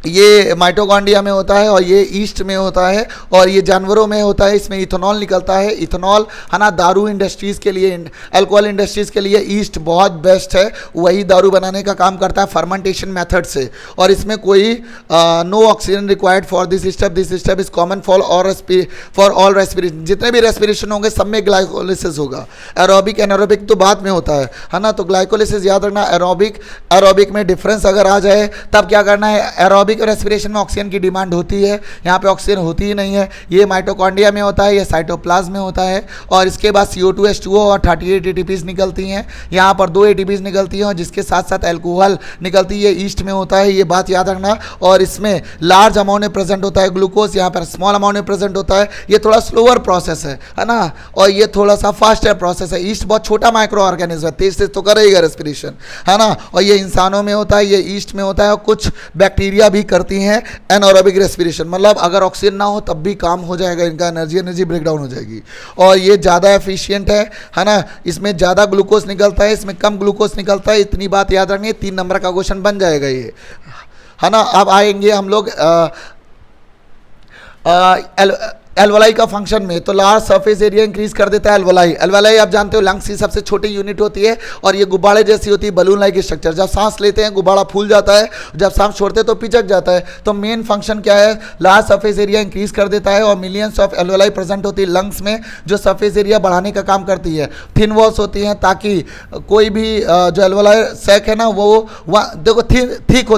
ये माइटोकॉन्ड्रिया में होता है और ये ईस्ट में होता है और ये जानवरों में होता है। इसमें इथेनॉल निकलता है। इथेनॉल, है ना, दारू इंडस्ट्रीज़ के लिए, अल्कोहल इंडस्ट्रीज़ के लिए ईस्ट बहुत बेस्ट है। वही दारू बनाने का काम करता है फर्मेंटेशन मेथड से। और इसमें कोई no oxygen required for this step is common for all respiration. जितने भी रेस्पिरेशन होंगे सब में ग्लाइकोलिसिस होगा। एरोबिक एनारोबिक तो बाद में होता है ना। तो ग्लाइकोलिसिस याद रखना। एरोबिक में डिफरेंस अगर आ जाए तब क्या करना है? एरोबिक रेस्पिरेशन में ऑक्सीजन की डिमांड होती है, यहाँ पे ऑक्सीजन होती ही नहीं है। ये माइटोकॉन्ड्रिया में होता है, ये साइटोप्लाज्म में होता है। और इसके बाद CO2 H2O और 38 ATPs निकलती हैं। यहाँ पर 2 ATPs निकलती हैं और जिसके साथ साथ अल्कोहल निकलती है, ईस्ट में होता है, ये बात याद रखना। और इसमें लार्ज अमाउंट में प्रेजेंट होता है ग्लूकोज, यहाँ पर स्मॉल अमाउंट में प्रेजेंट होता है। ये थोड़ा स्लोअर प्रोसेस है ना, और ये थोड़ा सा फास्टर प्रोसेस है। ईस्ट बहुत छोटा माइक्रो ऑर्गेनिज्म है, तेज तो करेगा रेस्पिरेशन, है ना। और ये इंसानों में होता है, ये ईस्ट में होता है, और कुछ बैक्टीरिया भी करती हैं एनारोबिक रेस्पिरेशन। मतलब अगर ऑक्सीजन ना हो तब भी काम हो जाएगा इनका, एनर्जी ब्रेकडाउन हो जाएगी। और ये ज़्यादा एफिशिएंट है ना। इसमें ज़्यादा ग्लूकोज निकलता है, इसमें कम ग्लूकोज निकलता है। इतनी बात याद रखनी है, 3 नंबर का क्वेश्चन बन जाएगा ये, है ना। अब आएंगे हम लोग एल्वोलाई का फंक्शन में। तो लार्ज सरफेस एरिया इंक्रीज कर देता है एल्वोलाई आप जानते हो लंग्स की सबसे छोटी यूनिट होती है और ये गुब्बारे जैसी होती है, बलून लाइक स्ट्रक्चर। जब सांस लेते हैं गुब्बारा फूल जाता है, जब सांस छोड़ते हैं तो पिचक जाता है। तो मेन फंक्शन क्या है? लार्ज सरफेस एरिया इंक्रीज कर देता है और मिलियंस ऑफ एल्वोलाई प्रेजेंट होती है लंग्स में, जो सरफेस एरिया बढ़ाने का काम करती है। थिन वॉल्स होती हैं ताकि कोई भी जो एल्वोलाई सैक है ना वो देखो थिक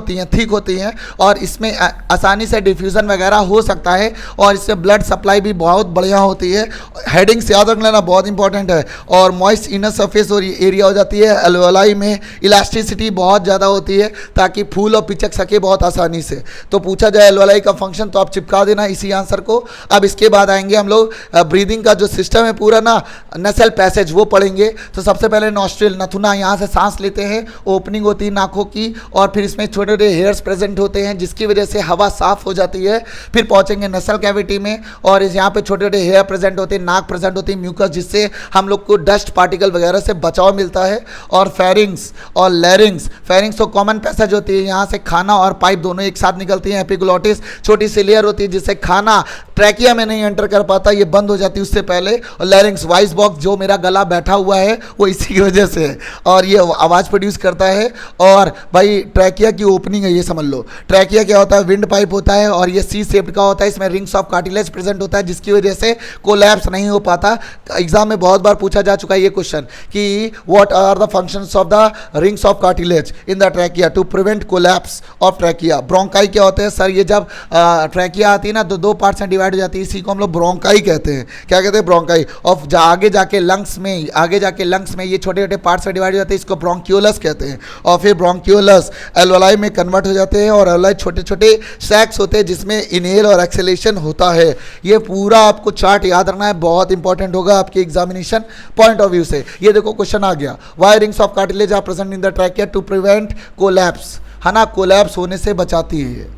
होती हैं और इसमें आसानी से डिफ्यूजन वगैरह हो सकता है और इससे ब्लड सप्लाई भी बहुत बढ़िया होती है। हेडिंग्स याद रख लेना, बहुत इंपॉर्टेंट है। और मॉइस्ट इनर सरफेस और एरिया हो जाती है। एल्वोलाई में इलास्टिसिटी बहुत ज़्यादा होती है ताकि फूल और पिचक सके बहुत आसानी से। तो पूछा जाए एल्वोलाई का फंक्शन तो आप चिपका देना इसी आंसर को। अब इसके बाद आएंगे हम लोग ब्रीदिंग का जो सिस्टम है पूरा ना, नसल पैसेज वो पढ़ेंगे। तो सबसे पहले नॉस्ट्रिल, नथुना, यहाँ से सांस लेते हैं, ओपनिंग होती है नाकों की और फिर इसमें छोटे छोटे हेयर्स प्रेजेंट होते हैं जिसकी वजह से हवा साफ हो जाती है। फिर पहुँचेंगे नसल कैविटी में और इस यहाँ पे छोटे छोटे हेयर प्रेजेंट होते हैं, नाक प्रेजेंट होती है, म्यूकस, जिससे हम लोग को डस्ट पार्टिकल वगैरह से बचाव मिलता है। और फेरिंग्स और लैरिंग्स, फेरिंग्स तो कॉमन पैसेज होती है, यहाँ से खाना और पाइप दोनों एक साथ निकलती हैं। एपिग्लोटिस छोटी सी लेयर होती है जिससे खाना ट्रैकिया में नहीं एंटर कर पाता, ये बंद हो जाती है उससे पहले। और लैरिंग्स, वॉइस बॉक्स, जो मेरा गला बैठा हुआ है वो इसी की वजह से है और ये आवाज़ प्रोड्यूस करता है। और भाई ट्रैकिया की ओपनिंग है, ये समझ लो। ट्रैकिया क्या होता है, विंड पाइप होता है और ये सी शेप्ड का होता है, इसमें रिंग्स ऑफ कार्टिलेज प्रेजेंट होता है जिसकी वजह से कोलैप्स नहीं हो पाता। एग्जाम में बहुत बार पूछा जा चुका है ये क्वेश्चन कि what are the functions of the rings of cartilage in the trachea to prevent collapse of trachea. Bronchi क्या होते हैं सर, ये जब ट्रैकिया आती है ना तो दो पार्ट से डिवाइड हो जाती है, इसी को हम लोग ब्रोंकाई कहते हैं। क्या कहते हैं, ब्रोंकाई। और आगे जाके लंग्स में ये छोटे छोटे पार्ट से डिवाइड हो जाते हैं, इसको ब्रोंक्यूलस कहते हैं। और फिर ब्रोंक्यूलस एल्वेलाई में कन्वर्ट हो जाते हैं और एल्वेलाई छोटे छोटे सैक्स होते हैं जिसमें इनहेल और एक्सेलेशन होता है। ये पूरा आपको चार्ट याद रखना है, बहुत इंपॉर्टेंट होगा आपके एग्जामिनेशन पॉइंट ऑफ व्यू से। ये देखो क्वेश्चन आ गया, why rings of cartilage are present in the trachea to prevent collapse, है ना, कोलैप्स होने से बचाती है ये।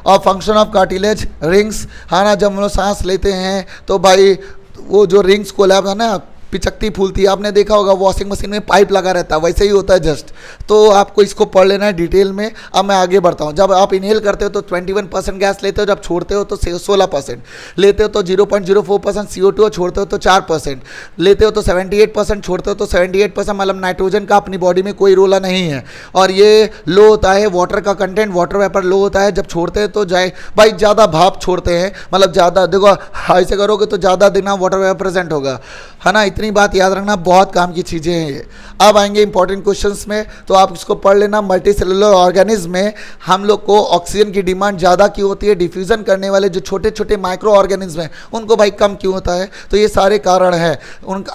और फंक्शन ऑफ कार्टिलेज रिंग्स, है ना, जब हम लोग सांस लेते हैं तो भाई वो जो रिंग्स कोलैप्स है ना, पिचकती फूलती है, आपने देखा होगा वॉशिंग मशीन में पाइप लगा रहता है, वैसे ही होता है जस्ट। तो आपको इसको पढ़ लेना है डिटेल में। अब मैं आगे बढ़ता हूँ। जब आप इनहेल करते हो तो 21% गैस लेते हो, जब छोड़ते हो तो 16% लेते हो, तो 0.04% CO2 छोड़ते हो तो 4% लेते हो, तो 78% छोड़ते हो तो 78%, मतलब नाइट्रोजन का अपनी बॉडी में कोई रोला नहीं है। और ये लो होता है वाटर का कंटेंट, वाटर वेपर लो होता है। जब छोड़ते हैं तो जाए भाई ज़्यादा भाप छोड़ते हैं, मतलब ज़्यादा, देखो ऐसे करोगे तो ज़्यादा दिन वाटर वेपर प्रेजेंट होगा, है ना। इतनी बात याद रखना, बहुत काम की चीज़ें हैं ये। अब आएंगे इंपॉर्टेंट क्वेश्चंस में, तो आप इसको पढ़ लेना। मल्टी सेलुलर ऑर्गेनिज्म में हम लोग को ऑक्सीजन की डिमांड ज़्यादा क्यों होती है, डिफ्यूज़न करने वाले जो छोटे छोटे माइक्रो ऑर्गेनिज्म हैं उनको भाई कम क्यों होता है, तो ये सारे कारण हैं।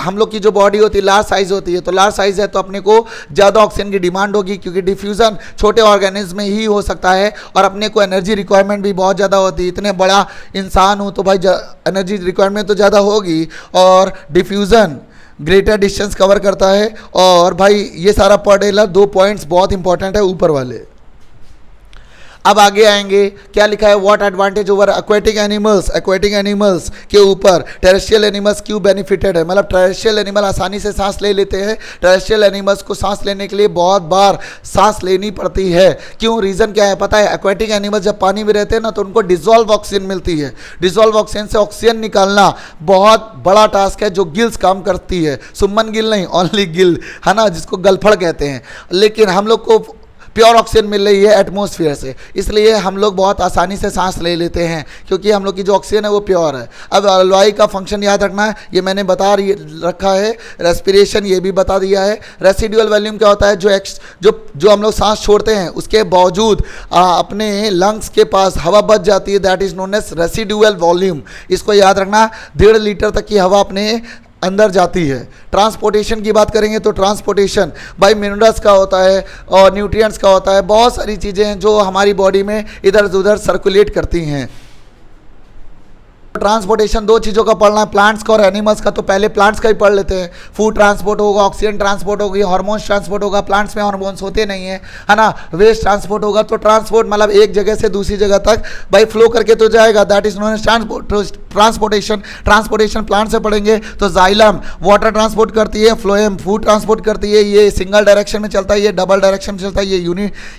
हम लोग की जो बॉडी होती है लार्ज साइज होती है, तो लार्ज साइज है तो अपने को ज़्यादा ऑक्सीजन की डिमांड होगी, क्योंकि डिफ्यूज़न छोटे ऑर्गेनिज्म में ही हो सकता है। और अपने को एनर्जी रिक्वायरमेंट भी बहुत ज़्यादा होती है, इतने बड़ा इंसान हूँ तो भाई एनर्जी रिक्वायरमेंट तो ज़्यादा होगी। और डिफ्यूज़न ग्रेटर डिस्टेंस कवर करता है। और भाई ये सारा पढ़ लेना, 2 पॉइंट्स बहुत इंपॉर्टेंट है ऊपर वाले। अब आगे आएंगे, क्या लिखा है, what advantage over aquatic animals के ऊपर टेरेस्ट्रियल एनिमल्स क्यों बेनिफिटेड है। मतलब टेरेस्ट्रियल एनिमल आसानी से सांस ले लेते हैं, टेरेस्ट्रियल एनिमल्स को सांस लेने के लिए बहुत बार सांस लेनी पड़ती है। क्यों, रीज़न क्या है पता है, एक्वेटिक एनिमल्स जब पानी में रहते हैं ना तो उनको डिजॉल्व ऑक्सीजन मिलती है। डिजॉल्व ऑक्सीजन से ऑक्सीजन निकालना बहुत बड़ा टास्क है जो गिल्स काम करती है, सुमन गिल नहीं, ओनली गिल, है ना, जिसको गलफड़ कहते हैं। लेकिन हम लोग को प्योर ऑक्सीजन मिल रही है एटमॉस्फेयर से, इसलिए हम लोग बहुत आसानी से सांस ले लेते हैं, क्योंकि हम लोग की जो ऑक्सीजन है वो प्योर है। अब एल्वेलाई का फंक्शन याद रखना है, ये मैंने बता रखा है। रेस्पिरेशन ये भी बता दिया है। रेसिडुअल वॉल्यूम क्या होता है, जो हम लोग सांस छोड़ते हैं उसके बावजूद अपने लंग्स के पास हवा बच जाती है, that is known as residual volume. इसको याद रखना, 1.5 लीटर तक की हवा अपने अंदर जाती है। ट्रांसपोर्टेशन की बात करेंगे तो ट्रांसपोर्टेशन बाई मिनरल्स का होता है और न्यूट्रिएंट्स का होता है, बहुत सारी चीज़ें हैं जो हमारी बॉडी में इधर उधर सर्कुलेट करती हैं। ट्रांसपोर्टेशन 2 चीज़ों का पढ़ना है, प्लांट्स का और एनिमल्स का। तो पहले प्लांट्स का ही पढ़ लेते हैं। फूड ट्रांसपोर्ट होगा, ऑक्सीजन ट्रांसपोर्ट होगी, हार्मोन्स ट्रांसपोर्ट होगा। प्लांट्स में हार्मोन्स होते नहीं है ना। वेस्ट ट्रांसपोर्ट होगा, तो ट्रांसपोर्ट मतलब एक जगह से दूसरी जगह तक भाई फ्लो करके तो जाएगा, that is known as transportation. Transportation plant से पढ़ेंगे तो जाइलम वाटर ट्रांसपोर्ट करती है, फ्लोएम फूड ट्रांसपोर्ट करती है, ये सिंगल डायरेक्शन में चलता है, ये डबल डायरेक्शन में चलता है, ये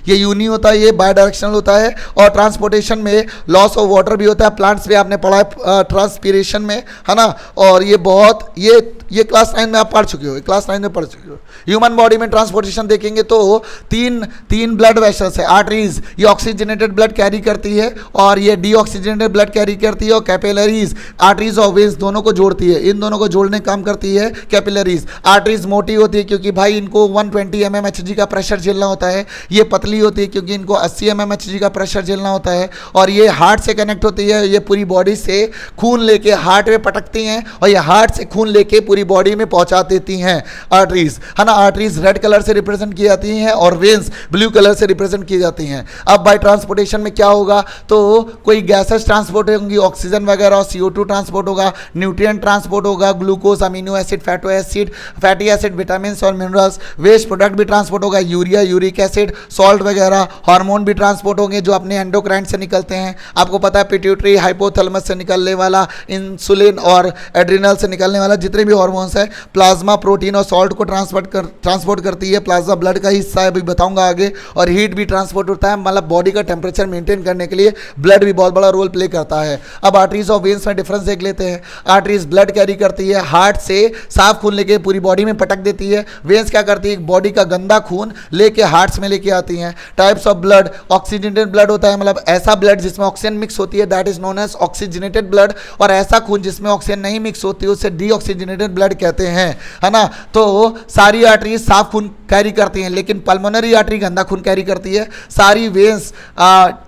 यूनी होता है, ये बाय डायरेक्शनल होता है। और ट्रांसपोर्टेशन में लॉस ऑफ वाटर भी होता है, प्लांट्स भी आपने पढ़ा है ट्रांसपीरेशन में, है ना। और ये बहुत ये क्लास 9 में आप पढ़ चुके हो, क्लास 9 में पढ़ चुके हो। ह्यूमन बॉडी में ट्रांसपोर्टेशन देखेंगे तो तीन ब्लड वेसल्स है, आर्टरीज, ये ऑक्सीजनेटेड ब्लड कैरी करती है और ये डीऑक्सीजनेटेड ब्लड कैरी करती है। और कैपिलरीज, आर्टरीज और वेन्स दोनों को जोड़ती है, इन दोनों को जोड़ने काम करती है कैपिलरीज। आर्टरीज मोटी होती है क्योंकि भाई इनको 120 mmHg का प्रेशर झेलना होता है। ये पतली होती है क्योंकि इनको 80 mmHg का प्रेशर झेलना होता है। और ये हार्ट से कनेक्ट होती है, ये पूरी बॉडी से खून लेके हार्ट में पटकती हैं और ये हार्ट से खून लेके पूरी बॉडी में पहुंचा देती हैं आर्टरीज, है ना। आर्टरीज रेड कलर से रिप्रेजेंट की जाती हैं और वेन्स ब्लू कलर से रिप्रेजेंट की जाती हैं। अब बाय ट्रांसपोर्टेशन में क्या होगा, तो कोई गैसेस ट्रांसपोर्ट होंगी, ऑक्सीजन वगैरह और CO2 ट्रांसपोर्ट होगा, न्यूट्रिएंट ट्रांसपोर्ट होगा, glucose, amino acid, fatty acid, vitamin और मिनरल्स, वेस्ट प्रोडक्ट भी ट्रांसपोर्ट होगा, यूरिया, यूरिक एसिड, सॉल्ट वगैरह, हार्मोन भी ट्रांसपोर्ट होंगे जो अपने एंडोक्राइन से निकलते हैं। आपको पता है पिट्यूटरी, हाइपोथैलेमस से निकलने वाला, इंसुलिन और एड्रिनल से निकलने वाला जितने भी हार्मोन्स है, प्लाज्मा प्रोटीन और सॉल्ट को ट्रांसपोर्ट करती है। प्लाज्मा ब्लड का हिस्सा है, अभी बताऊंगा आगे। और हीट भी ट्रांसपोर्ट होता है, मतलब बॉडी का टेम्परेचर मेंटेन करने के लिए ब्लड भी बहुत बड़ा रोल प्ले करता है। अब आर्टरीज और वेन्स में डिफरेंस देख लेते हैं। आर्टरीज ब्लड कैरी करती है, हार्ट से साफ खून लेके पूरी बॉडी में पटक देती है। वेन्स क्या करती है, बॉडी का गंदा खून लेके हार्ट्स में लेके आती हैं। Types of blood, oxygenated blood होता है, मतलब ऐसा ब्लड जिसमें ऑक्सीजन मिक्स होती है, that is known as oxygenated blood. और ऐसा खून जिसमें ऑक्सीजन नहीं मिक्स होती है उसे डीऑक्सीजनेटेड ब्लड कहते हैं, है ना। तो सारी आर्टरीज साफ खून कैरी करती हैं, लेकिन पल्मोनरी आर्टरी गंदा खून कैरी करती है। सारी वेन्स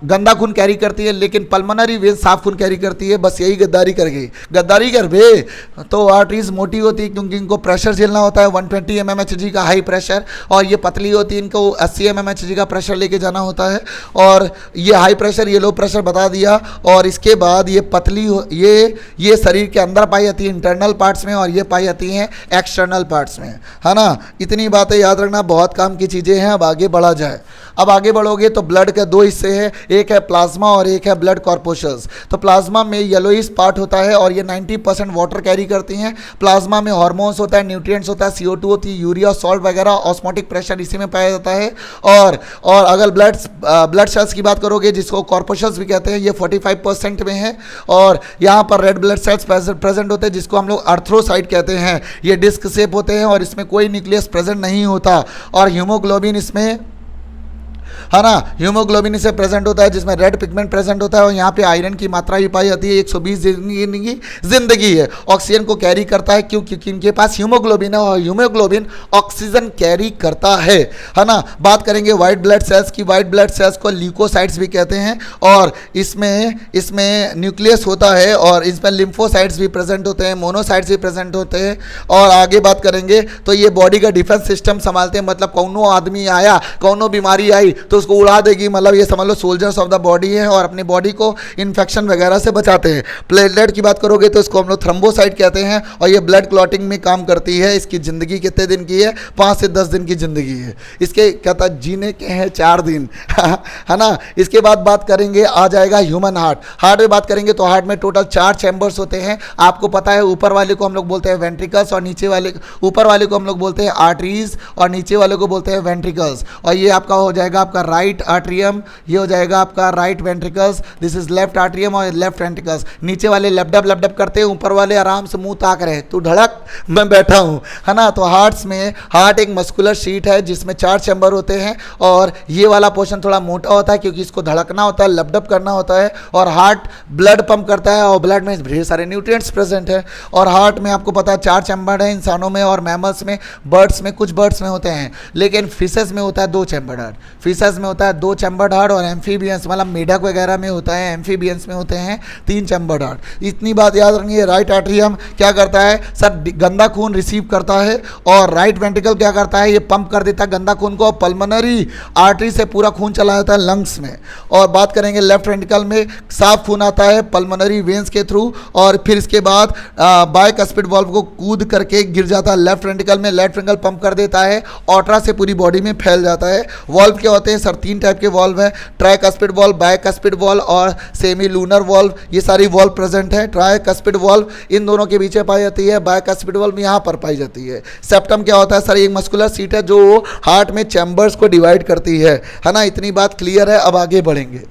गंदा खून कैरी करती है, लेकिन पल्मोनरी वेन्स साफ खून कैरी करती है। बस यही गद्दारी कर गई, गद्दारी कर बे। तो आर्टरीज मोटी होती है क्योंकि इनको प्रेशर झेलना होता है, 120 mmHg का हाई प्रेशर। और ये पतली होती है, इनको 80 mmHg का प्रेशर लेके जाना होता है। और ये हाई प्रेशर, ये लो प्रेशर बता दिया। और इसके बाद ये पतली ये शरीर के अंदर पाई जाती है इंटरनल पार्ट्स में, और ये पाई जाती हैं एक्सटर्नल पार्ट्स में, है ना। इतनी बातें याद रखना, बहुत काम की चीज़ें हैं। अब आगे बढ़ा जाए। अब आगे बढ़ोगे तो ब्लड के दो हिस्से हैं, एक है प्लाज्मा और एक है ब्लड कॉर्पोशल्स। तो प्लाज्मा में येलोइश पार्ट होता है और ये 90% वाटर कैरी करती हैं। प्लाज्मा में हार्मोन्स होता है, न्यूट्रिएंट्स होता है, CO2 होती है, यूरिया, सॉल्ट वगैरह, ऑस्मोटिक प्रेशर इसी में पाया जाता है। और अगर ब्लड सेल्स की बात करोगे, जिसको कॉर्पोशल्स भी कहते हैं, ये 45% में है। और यहाँ पर रेड ब्लड सेल्स प्रेजेंट होते हैं, जिसको हम लोग अर्थ्रोसाइट कहते हैं। ये डिस्क शेप होते हैं और इसमें कोई न्यूक्लियस प्रेजेंट नहीं होता। और हीमोग्लोबिन इसमें, है ना, हीमोग्लोबिन से प्रेजेंट होता है, जिसमें रेड पिगमेंट प्रेजेंट होता है। और यहाँ पे आयरन की मात्रा भी पाई जाती है। 120 जिंदगी है, ऑक्सीजन को कैरी करता है, क्योंकि इनके पास हीमोग्लोबिन है और हीमोग्लोबिन ऑक्सीजन कैरी करता है ना। बात करेंगे व्हाइट ब्लड सेल्स की। व्हाइट ब्लड सेल्स को ल्यूकोसाइट्स भी कहते हैं। और इसमें न्यूक्लियस होता है और इसमें लिम्फोसाइट्स भी प्रेजेंट होते हैं, मोनोसाइट्स भी प्रेजेंट होते हैं। और आगे बात करेंगे तो ये बॉडी का डिफेंस सिस्टम संभालते हैं, मतलब कौनो आदमी आया, कौनो बीमारी आई तो उसको उड़ा देगी, मतलब ये समझ लो सोल्जर्स ऑफ द बॉडी है और अपनी बॉडी को इन्फेक्शन वगैरह से बचाते हैं। प्लेटलेट की बात करोगे तो इसको हम लोग थ्रोम्बोसाइट कहते हैं और ये ब्लड क्लॉटिंग में काम करती है। इसकी ज़िंदगी कितने दिन की है? 5 से 10 दिन की ज़िंदगी है इसके। कहता जीने के हैं 4 दिन है ना। इसके बाद बात करेंगे, आ जाएगा ह्यूमन हार्ट। हार्ट में बात करेंगे तो हार्ट में टोटल 4 चैम्बर्स होते हैं। आपको पता है ऊपर वाले को हम लोग बोलते हैं वेंट्रिकल्स और नीचे वाले, ऊपर वाले को हम लोग बोलते हैं आर्टरीज और नीचे वाले को बोलते हैं वेंट्रिकल्स। और ये आपका हो जाएगा आपका राइट आर्ट्रियम, ये हो जाएगा आपका right ventricles, this is left atrium और लेफ्ट वेंट्रिकल्स। नीचे वाले लपडप करते हैं, ऊपर वाले आराम से मुंह ताक रहे, तू धड़क मैं बैठा हूँ, है ना। तो हार्ट एक मस्कुलर शीट है जिसमें 4 चैम्बर होते हैं और ये वाला पोर्शन थोड़ा मोटा होता है क्योंकि इसको धड़कना होता है, लपडप करना होता है। और हार्ट ब्लड पंप करता है और ब्लड में ढेर सारे न्यूट्रिएंट्स प्रेजेंट है। और हार्ट में आपको पता है 4 चैम्बर है इंसानों में और मैमल्स में, बर्ड्स में, कुछ बर्ड्स में होते हैं, लेकिन फिशेस में होता है 2 चैम्बर हार्ट। फिशेस में होता है 2 चैम्बर हार्ट और एम्फीबियंस मतलब मेढक वगैरह में होता है, एम्फीबियंस में होते हैं 3 चैम्बर हार्ट। इतनी बात याद रखनी है। राइट आर्ट्रियम क्या करता है सर? गंदा खून रिसीव करता है। और राइट वेंट्रिकल क्या करता है? ये पंप कर देता है गंदा खून को, पल्मोनरी आर्टरी से पूरा खून चला जाता है लंग्स में। और बात करेंगे लेफ्ट वेंट्रिकल में साफ खून आता है पल्मोनरी वेन्स के थ्रू और फिर इसके बाद बायकस्पिड वाल्व को कूद करके गिर जाता है लेफ्ट वेंट्रिकल में। लेफ्ट वेंट्रिकल पंप कर देता है, ऑर्ट्रा से पूरी बॉडी में फैल जाता है। वाल्व क्या होते हैं सर? 3 टाइप के वाल्व है, ट्राइकस्पिड वाल्व, बायकस्पिड वाल्व और सेमी लूनर वाल्व। ये सारी वाल्व प्रेजेंट है। ट्राइकस्पिड वाल्व इन दोनों के बीच पाई जाती है, बायकस्पिड वाल्व यहाँ पर पाई जाती है। सेप्टम क्या होता है सर? एक मस्कुलर सीट है जो हार्ट में चैम्बर्स को डिवाइड करती है ना। इतनी बात क्लियर है। अब आगे बढ़ेंगे।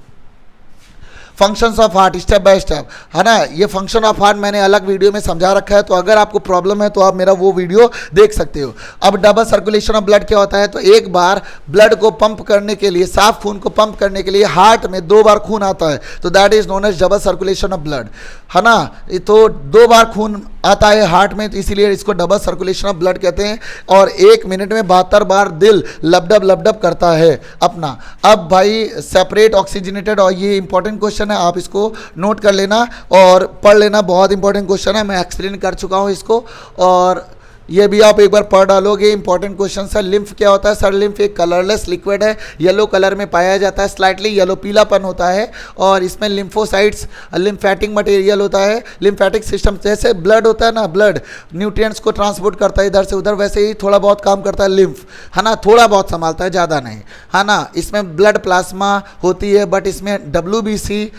Functions of heart step by step, है ना। ये फंक्शन ऑफ हार्ट मैंने अलग वीडियो में समझा रखा है, तो अगर आपको प्रॉब्लम है तो आप मेरा वो वीडियो देख सकते हो। अब डबल सर्कुलेशन ऑफ ब्लड क्या होता है? तो एक बार ब्लड को पंप करने के लिए, साफ खून को पंप करने के लिए हार्ट में 2 बार खून आता है, तो that is known as double circulation of blood, है ना। तो 2 बार खून आता है हार्ट में, तो इसीलिए इसको डबल सर्कुलेशन ऑफ ब्लड कहते हैं। और 1 मिनट में 72 बार दिल लपडप करता है अपना। अब भाई सेपरेट ऑक्सीजनेटेड, और ये इंपॉर्टेंट क्वेश्चन है, आप इसको नोट कर लेना और पढ़ लेना, बहुत इंपॉर्टेंट क्वेश्चन है, मैं एक्सप्लेन कर चुका हूँ इसको। और ये भी आप एक बार पढ़ डालोगे, इंपॉर्टेंट क्वेश्चन है। लिम्फ क्या होता है सर? लिम्फ एक कलरलेस लिक्विड है, येलो कलर में पाया जाता है, स्लाइटली येलो पीलापन होता है, और इसमें लिम्फोसाइट्स लिम्फेटिक मटेरियल होता है। लिम्फेटिक सिस्टम जैसे ब्लड होता है ना, ब्लड न्यूट्रिएंट्स को ट्रांसपोर्ट करता है इधर से उधर, वैसे ही थोड़ा बहुत काम करता है लिम्फ, है ना, थोड़ा बहुत संभालता है, ज़्यादा नहीं, है ना। इसमें ब्लड प्लाज्मा होती है, बट इसमें WBC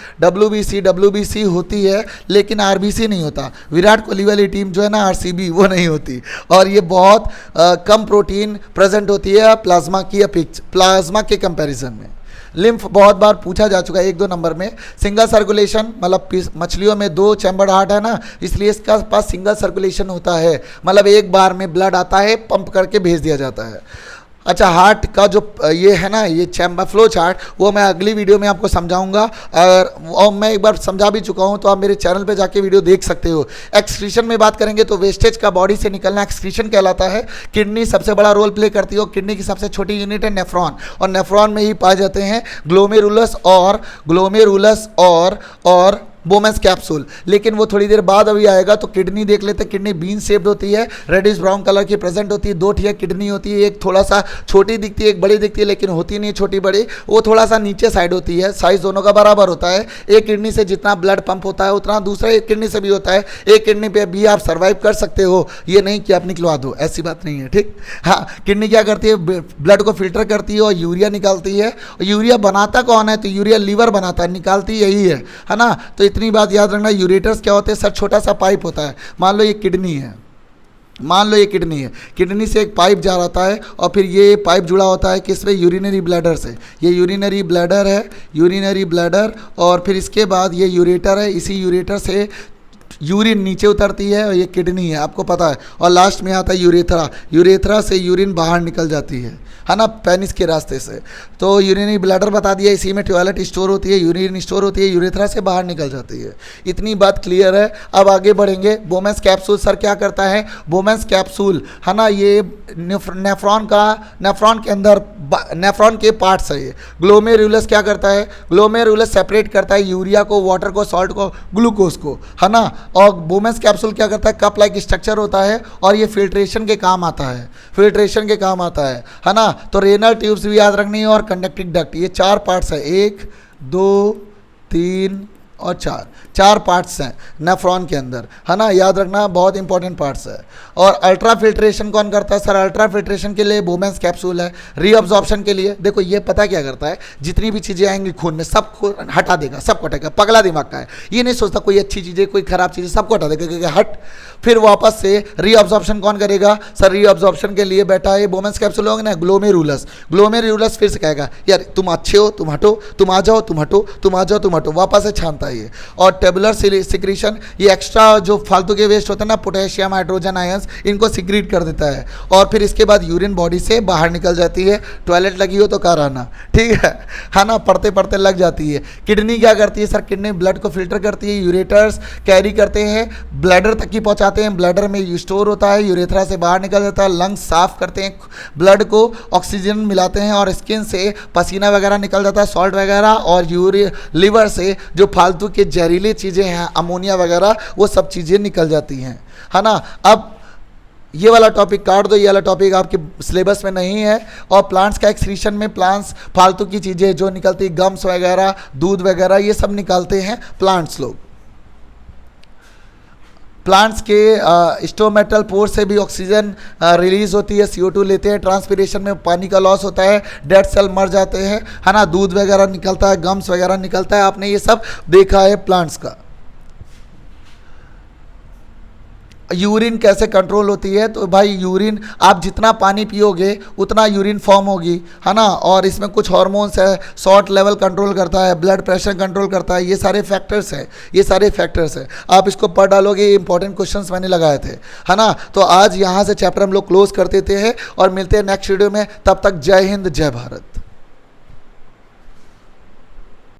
होती है, लेकिन RBC नहीं होता। विराट कोहली वाली टीम जो है ना, RCB, वो नहीं होती, और ये बहुत कम प्रोटीन प्रेजेंट होती है प्लाज्मा के कंपैरिजन में। लिम्फ बहुत बार पूछा जा चुका है 1-2 नंबर में। सिंगल सर्कुलेशन, मतलब मछलियों में 2 चैम्बर्ड हार्ट है ना, इसलिए इसका पास सिंगल सर्कुलेशन होता है, मतलब एक बार में ब्लड आता है, पंप करके भेज दिया जाता है। अच्छा, हार्ट का जो ये है ना, ये चैम्बर फ्लो चार्ट, वो मैं अगली वीडियो में आपको समझाऊंगा, और मैं एक बार समझा भी चुका हूँ, तो आप मेरे चैनल पे जाके वीडियो देख सकते हो। एक्सक्रीशन में बात करेंगे तो वेस्टेज का बॉडी से निकलना एक्सक्रीशन कहलाता है। किडनी सबसे बड़ा रोल प्ले करती है, और किडनी की सबसे छोटी यूनिट है नेफ्रॉन, और नेफ्रॉन में ही पाए जाते हैं ग्लोमेरुलस और बोमेंस कैप्सूल। लेकिन वो थोड़ी देर बाद अभी आएगा, तो किडनी देख लेते हैं। किडनी बीन शेप्ड होती है, रेडिश ब्राउन कलर की प्रेजेंट होती है। 2 ठिया किडनी होती है, एक थोड़ा सा छोटी दिखती है, एक बड़ी दिखती है, लेकिन होती नहीं छोटी बड़ी, वो थोड़ा सा नीचे साइड होती है। साइज दोनों का बराबर होता है। एक किडनी से जितना ब्लड पंप होता है उतना दूसरा एक किडनी से भी होता है। एक किडनी पे भी आप सर्वाइव कर सकते हो, ये नहीं कि आप निकलवा दो, ऐसी बात नहीं है, ठीक। हाँ, किडनी क्या करती है? ब्लड को फिल्टर करती है और यूरिया निकालती है। यूरिया बनाता कौन है? तो यूरिया लीवर बनाता है, निकालती यही है ना। तो इतनी बात याद रखना। यूरेटर्स क्या होते हैं सर? छोटा सा पाइप होता है। मान लो ये किडनी है, किडनी से एक पाइप जा रहा है, और फिर ये पाइप जुड़ा होता है किसमें? यूरिनरी ब्लैडर से। ये यूरिनरी ब्लैडर, और फिर इसके बाद ये यूरेटर है, इसी यूरेटर से यूरिन नीचे उतरती है, और ये किडनी है, आपको पता है। और लास्ट में आता है यूरेथ्रा से यूरिन बाहर निकल जाती है ना, पेनिस के रास्ते से। तो यूरिनरी ब्लैडर बता दिया, इसी में टॉयलेट स्टोर होती है, यूरिन स्टोर होती है, यूरेथ्रा से बाहर निकल जाती है। इतनी बात क्लियर है। अब आगे बढ़ेंगे। बोमेंस कैप्सूल सर क्या करता है? बोमेंस कैप्सूल, है ना, ये नेफ्रॉन के अंदर नेफ्रॉन के पार्ट्स है। ये ग्लोमेरुलस क्या करता है? ग्लोमेरुलस सेपरेट करता है यूरिया को, वाटर को, सॉल्ट को, ग्लूकोज को, है ना। और बोमेंस कैप्सूल क्या करता है? कप लाइक स्ट्रक्चर होता है, और ये फिल्ट्रेशन के काम आता है ना। तो रेनल ट्यूब्स भी याद रखनी है, और कंडक्टिंग डक्ट, ये 4 पार्ट्स है। 1, 2, 3 और 4 पार्ट्स हैं नेफ्रॉन के अंदर, है ना। याद रखना, बहुत इंपॉर्टेंट पार्ट्स है। और अल्ट्रा फिल्ट्रेशन कौन करता है सर? अल्ट्रा फिल्ट्रेशन के लिए बोमेंस कैप्सूल है। रीअब्जॉर्प्शन के लिए देखो, ये पता क्या करता है? जितनी भी चीज़ें आएंगी खून में, सबको हटा देगा, सबको हटाएगा। पगला दिमाग का है, ये नहीं सोचता कोई अच्छी चीज़ है कोई खराब चीज़ है, सबको हटा देगा, क्योंकि हट। फिर वापस से रीअब्जॉर्प्शन कौन करेगा सर? रीअब्जॉर्प्शन के लिए बैठा है बोमेंस कैप्सूल होंगे ना, ग्लोमेरुलस फिर से कहेगा यार तुम अच्छे हो, तुम हटो, तुम आ जाओ, तुम हटो, तुम आ जाओ, तुम हटो, वापस से छानता है ये। और टेबुलर सिक्रीशन, ये एक्स्ट्रा जो फालतू के वेस्ट होता है ना, पोटेशियम, हाइड्रोजन आयंस, इनको सिक्रीट कर देता है। और फिर इसके बाद यूरिन बॉडी से बाहर निकल जाती है। टॉयलेट लगी हो तो कर आना, ठीक है ना, पढ़ते पढ़ते लग जाती है। किडनी क्या करती है सर? किडनी ब्लड को फिल्टर करती है, यूरेटर्स कैरी करते हैं, ब्लैडर तक ही पहुंचाते हैं, ब्लैडर में स्टोर होता है, यूरेथ्रा से बाहर निकल जाता है, लंग्स साफ करते हैं, ब्लड को ऑक्सीजन मिलाते हैं, और स्किन से पसीना वगैरह निकल जाता है, सॉल्ट वगैरह, और लीवर से जो फालतू के जहरीली चीज़ें हैं, अमोनिया वगैरह, वो सब चीज़ें निकल जाती हैं, है ना। अब ये वाला टॉपिक काट दो, ये वाला टॉपिक आपके सिलेबस में नहीं है। और प्लांट्स का एक्सक्रीशन में प्लांट्स फालतू की चीज़ें जो निकलती, गम्स वगैरह, दूध वगैरह, ये सब निकालते हैं प्लांट्स लोग। प्लांट्स के स्टोमेटल पोर से भी ऑक्सीजन रिलीज होती है, CO2 लेते हैं, ट्रांसपिरेशन में पानी का लॉस होता है, डेड सेल मर जाते हैं, है ना, दूध वगैरह निकलता है, गम्स वगैरह निकलता है, आपने ये सब देखा है प्लांट्स का। यूरिन कैसे कंट्रोल होती है? तो भाई यूरिन, आप जितना पानी पियोगे उतना यूरिन फॉर्म होगी, है ना। और इसमें कुछ हार्मोन्स है, सॉल्ट लेवल कंट्रोल करता है, ब्लड प्रेशर कंट्रोल करता है, ये सारे फैक्टर्स हैं, आप इसको पढ़ डालोगे। ये इंपॉर्टेंट क्वेश्चंस मैंने लगाए थे, है ना। तो आज यहाँ से चैप्टर हम लोग क्लोज कर देते हैं, और मिलते हैं नेक्स्ट वीडियो में। तब तक जय हिंद, जय भारत।